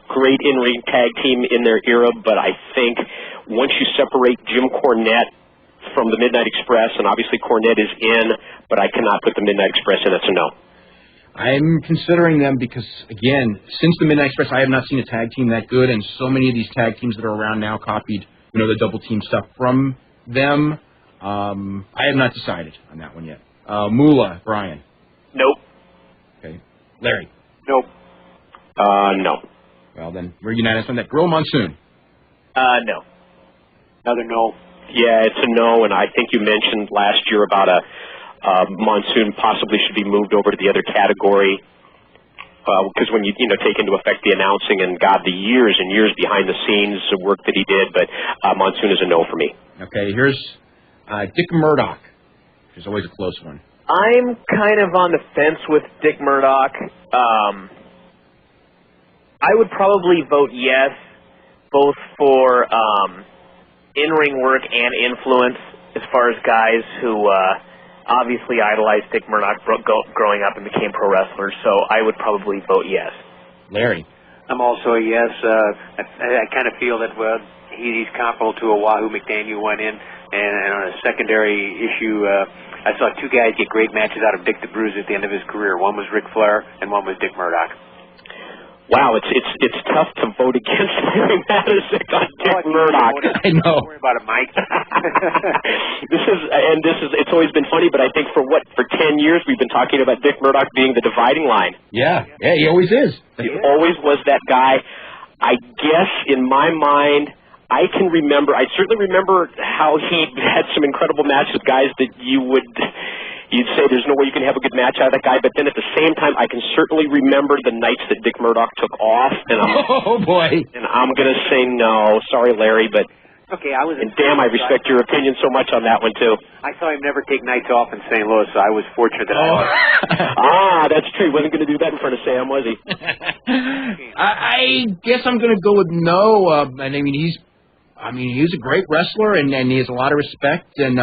Great in-ring tag team in their era, but I think once you separate Jim Cornette from the Midnight Express, and obviously Cornette is in, but I cannot put the Midnight Express in, that's a no. I'm considering them because, again, since the Midnight Express, I have not seen a tag team that good, and so many of these tag teams that are around now copied, the double team stuff from them. I have not decided on that one yet. Moolah, Bryan. Nope. Okay. Larry. Nope. No. Well, then we're unanimous on that. Gorilla Monsoon. No. Another no. Yeah, it's a no, and I think you mentioned last year about Monsoon possibly should be moved over to the other category because when you take into effect the announcing and the years and years behind the scenes of work that he did, but Monsoon is a no for me. Okay, here's Dick Murdoch, which is always a close one. I'm kind of on the fence with Dick Murdoch. I would probably vote yes, both for in-ring work and influence as far as guys who obviously idolized Dick Murdoch growing up and became pro wrestlers, so I would probably vote yes. Larry. I'm also a yes. I kind of feel that, he's comparable to a Wahoo McDaniel went in, and on a secondary issue, I saw two guys get great matches out of Dick the Bruise at the end of his career. One was Ric Flair, and one was Dick Murdoch. Wow, it's tough to vote against Larry Matysek on Dick Murdoch. I know. Don't worry about it, Mike. It's always been funny, but I think for 10 years we've been talking about Dick Murdoch being the dividing line. Yeah, he always is. He always was that guy. I guess in my mind, I certainly remember how he had some incredible matches with guys that you'd say there's no way you can have a good match out of that guy, but then at the same time, I can certainly remember the nights that Dick Murdoch took off, and I'm going to say no. Sorry, Larry, but okay, I respect your opinion so much on that one, too. I saw him never take nights off in St. Louis, so I was fortunate that that's true. He wasn't going to do that in front of Sam, was he? I guess I'm going to go with no. He's a great wrestler, and he has a lot of respect, and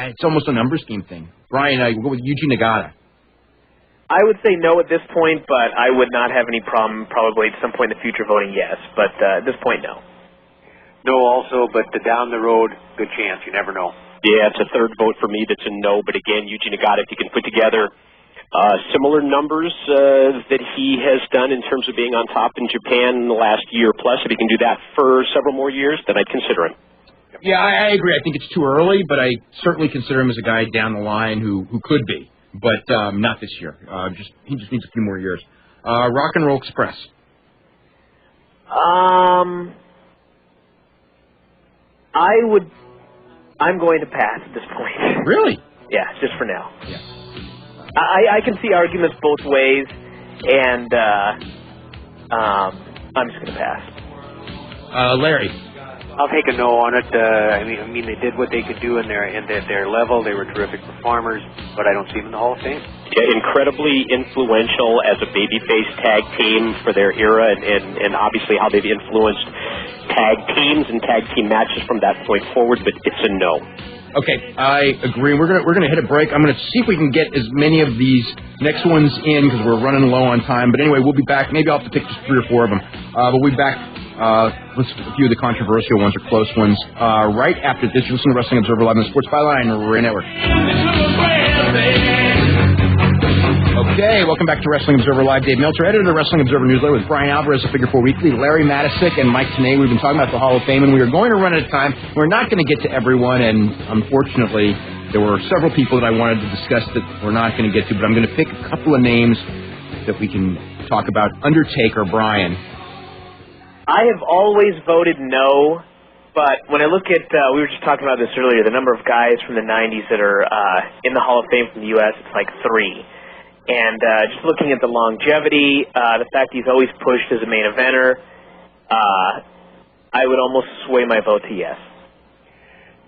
it's almost a numbers game thing. Bryan, I go with Yuji Nagata. I would say no at this point, but I would not have any problem probably at some point in the future voting yes. But at this point, no. No also, but down the road, good chance. You never know. Yeah, it's a third vote for me that's a no. But again, Yuji Nagata, if you can put together similar numbers that he has done in terms of being on top in Japan in the last year plus, if he can do that for several more years, then I'd consider him. Yeah, I agree. I think it's too early, but I certainly consider him as a guy down the line who could be, but not this year. He just needs a few more years. Rock and Roll Express. I'm going to pass at this point. Really? Yeah, just for now. Yeah. I can see arguments both ways, and I'm just going to pass. Larry. I'll take a no on it. I mean, they did what they could do in their level. They were terrific performers, but I don't see them in the Hall of Fame. incredibly influential as a babyface tag team for their era, and obviously how they've influenced tag teams and tag team matches from that point forward, but it's a no. Okay, I agree. We're gonna hit a break. I'm gonna see if we can get as many of these next ones in because we're running low on time. But anyway, we'll be back. Maybe I'll have to pick just 3 or 4 of them. We'll be back with a few of the controversial ones or close ones right after this. You're listening to Wrestling Observer Live on the Sports Byline Radio Network. Okay, welcome back to Wrestling Observer Live. Dave Meltzer, editor of the Wrestling Observer Newsletter with Bryan Alvarez of Figure 4 Weekly, Larry Matisic, and Mike TENAY. We've been talking about the Hall of Fame, and we are going to run out of time. We're not going to get to everyone, and unfortunately, there were several people that I wanted to discuss that we're not going to get to, but I'm going to pick a couple of names that we can talk about. Undertaker, Bryan. I have always voted no, but when I look at, we were just talking about this earlier, the number of guys from the 90s that are in the Hall of Fame from the U.S., it's like 3. And just looking at the longevity, the fact he's always pushed as a main eventer, I would almost sway my vote to yes.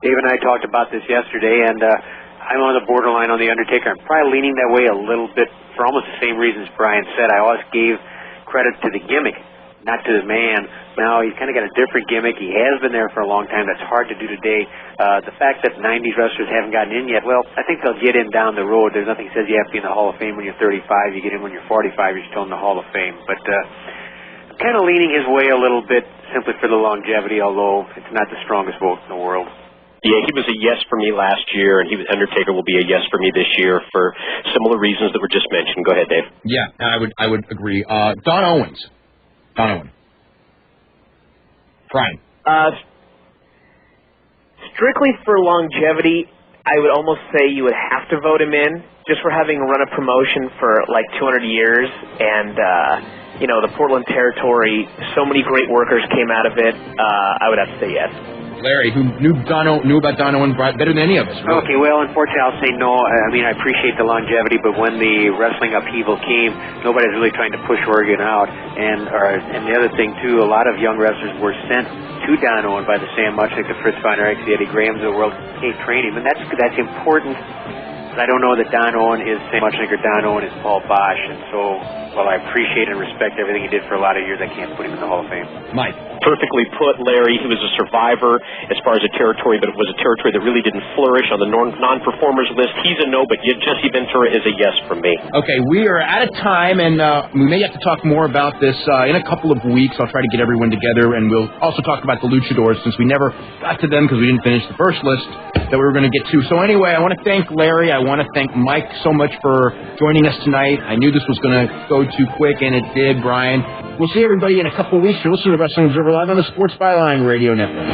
Dave and I talked about this yesterday, and I'm on the borderline on The Undertaker. I'm probably leaning that way a little bit for almost the same reasons Bryan said. I always gave credit to the gimmick, not to the man. Now, he's kind of got a different gimmick. He has been there for a long time. That's hard to do today. The fact that 90s wrestlers haven't gotten in yet, well, I think they'll get in down the road. There's nothing that says you have to be in the Hall of Fame when you're 35. You get in when you're 45, you're still in the Hall of Fame. But I'm kind of leaning his way a little bit simply for the longevity, although it's not the strongest vote in the world. Yeah, he was a yes for me last year, and Undertaker will be a yes for me this year for similar reasons that were just mentioned. Go ahead, Dave. Yeah, I would agree. Don Owens. Don Owen. Bryan. Strictly for longevity, I would almost say you would have to vote him in, just for having run a promotion for like 200 years, and the Portland territory, so many great workers came out of it. I would have to say yes. Larry, who knew about Don Owen better than any of us. Really. Okay, well, unfortunately, I'll say no. I mean, I appreciate the longevity, but when the wrestling upheaval came, nobody's really trying to push Oregon out. And the other thing, too, a lot of young wrestlers were sent to Don Owen by the Sam Muchnick, the Fritz Von Erichs, the Eddie Grahams of the world, hey, train him. And that's important. But I don't know that Don Owen is Sam Muchnick or Don Owen is Paul Bosch. And so, while I appreciate and respect everything he did for a lot of years, I can't put him in the Hall of Fame. Mike. Perfectly put, Larry. He was a survivor as far as a territory, but it was a territory that really didn't flourish on the non-performers list. He's a no, but Jesse Ventura is a yes from me. Okay, we are out of time, and we may have to talk more about this in a couple of weeks. I'll try to get everyone together, and we'll also talk about the Luchadors, since we never got to them because we didn't finish the first list that we were going to get to. So anyway, I want to thank Larry. I want to thank Mike so much for joining us tonight. I knew this was going to go too quick, and it did, Bryan. We'll see everybody in a couple of weeks. You're listening to Wrestling Observer Live on the Sports Byline Radio Network.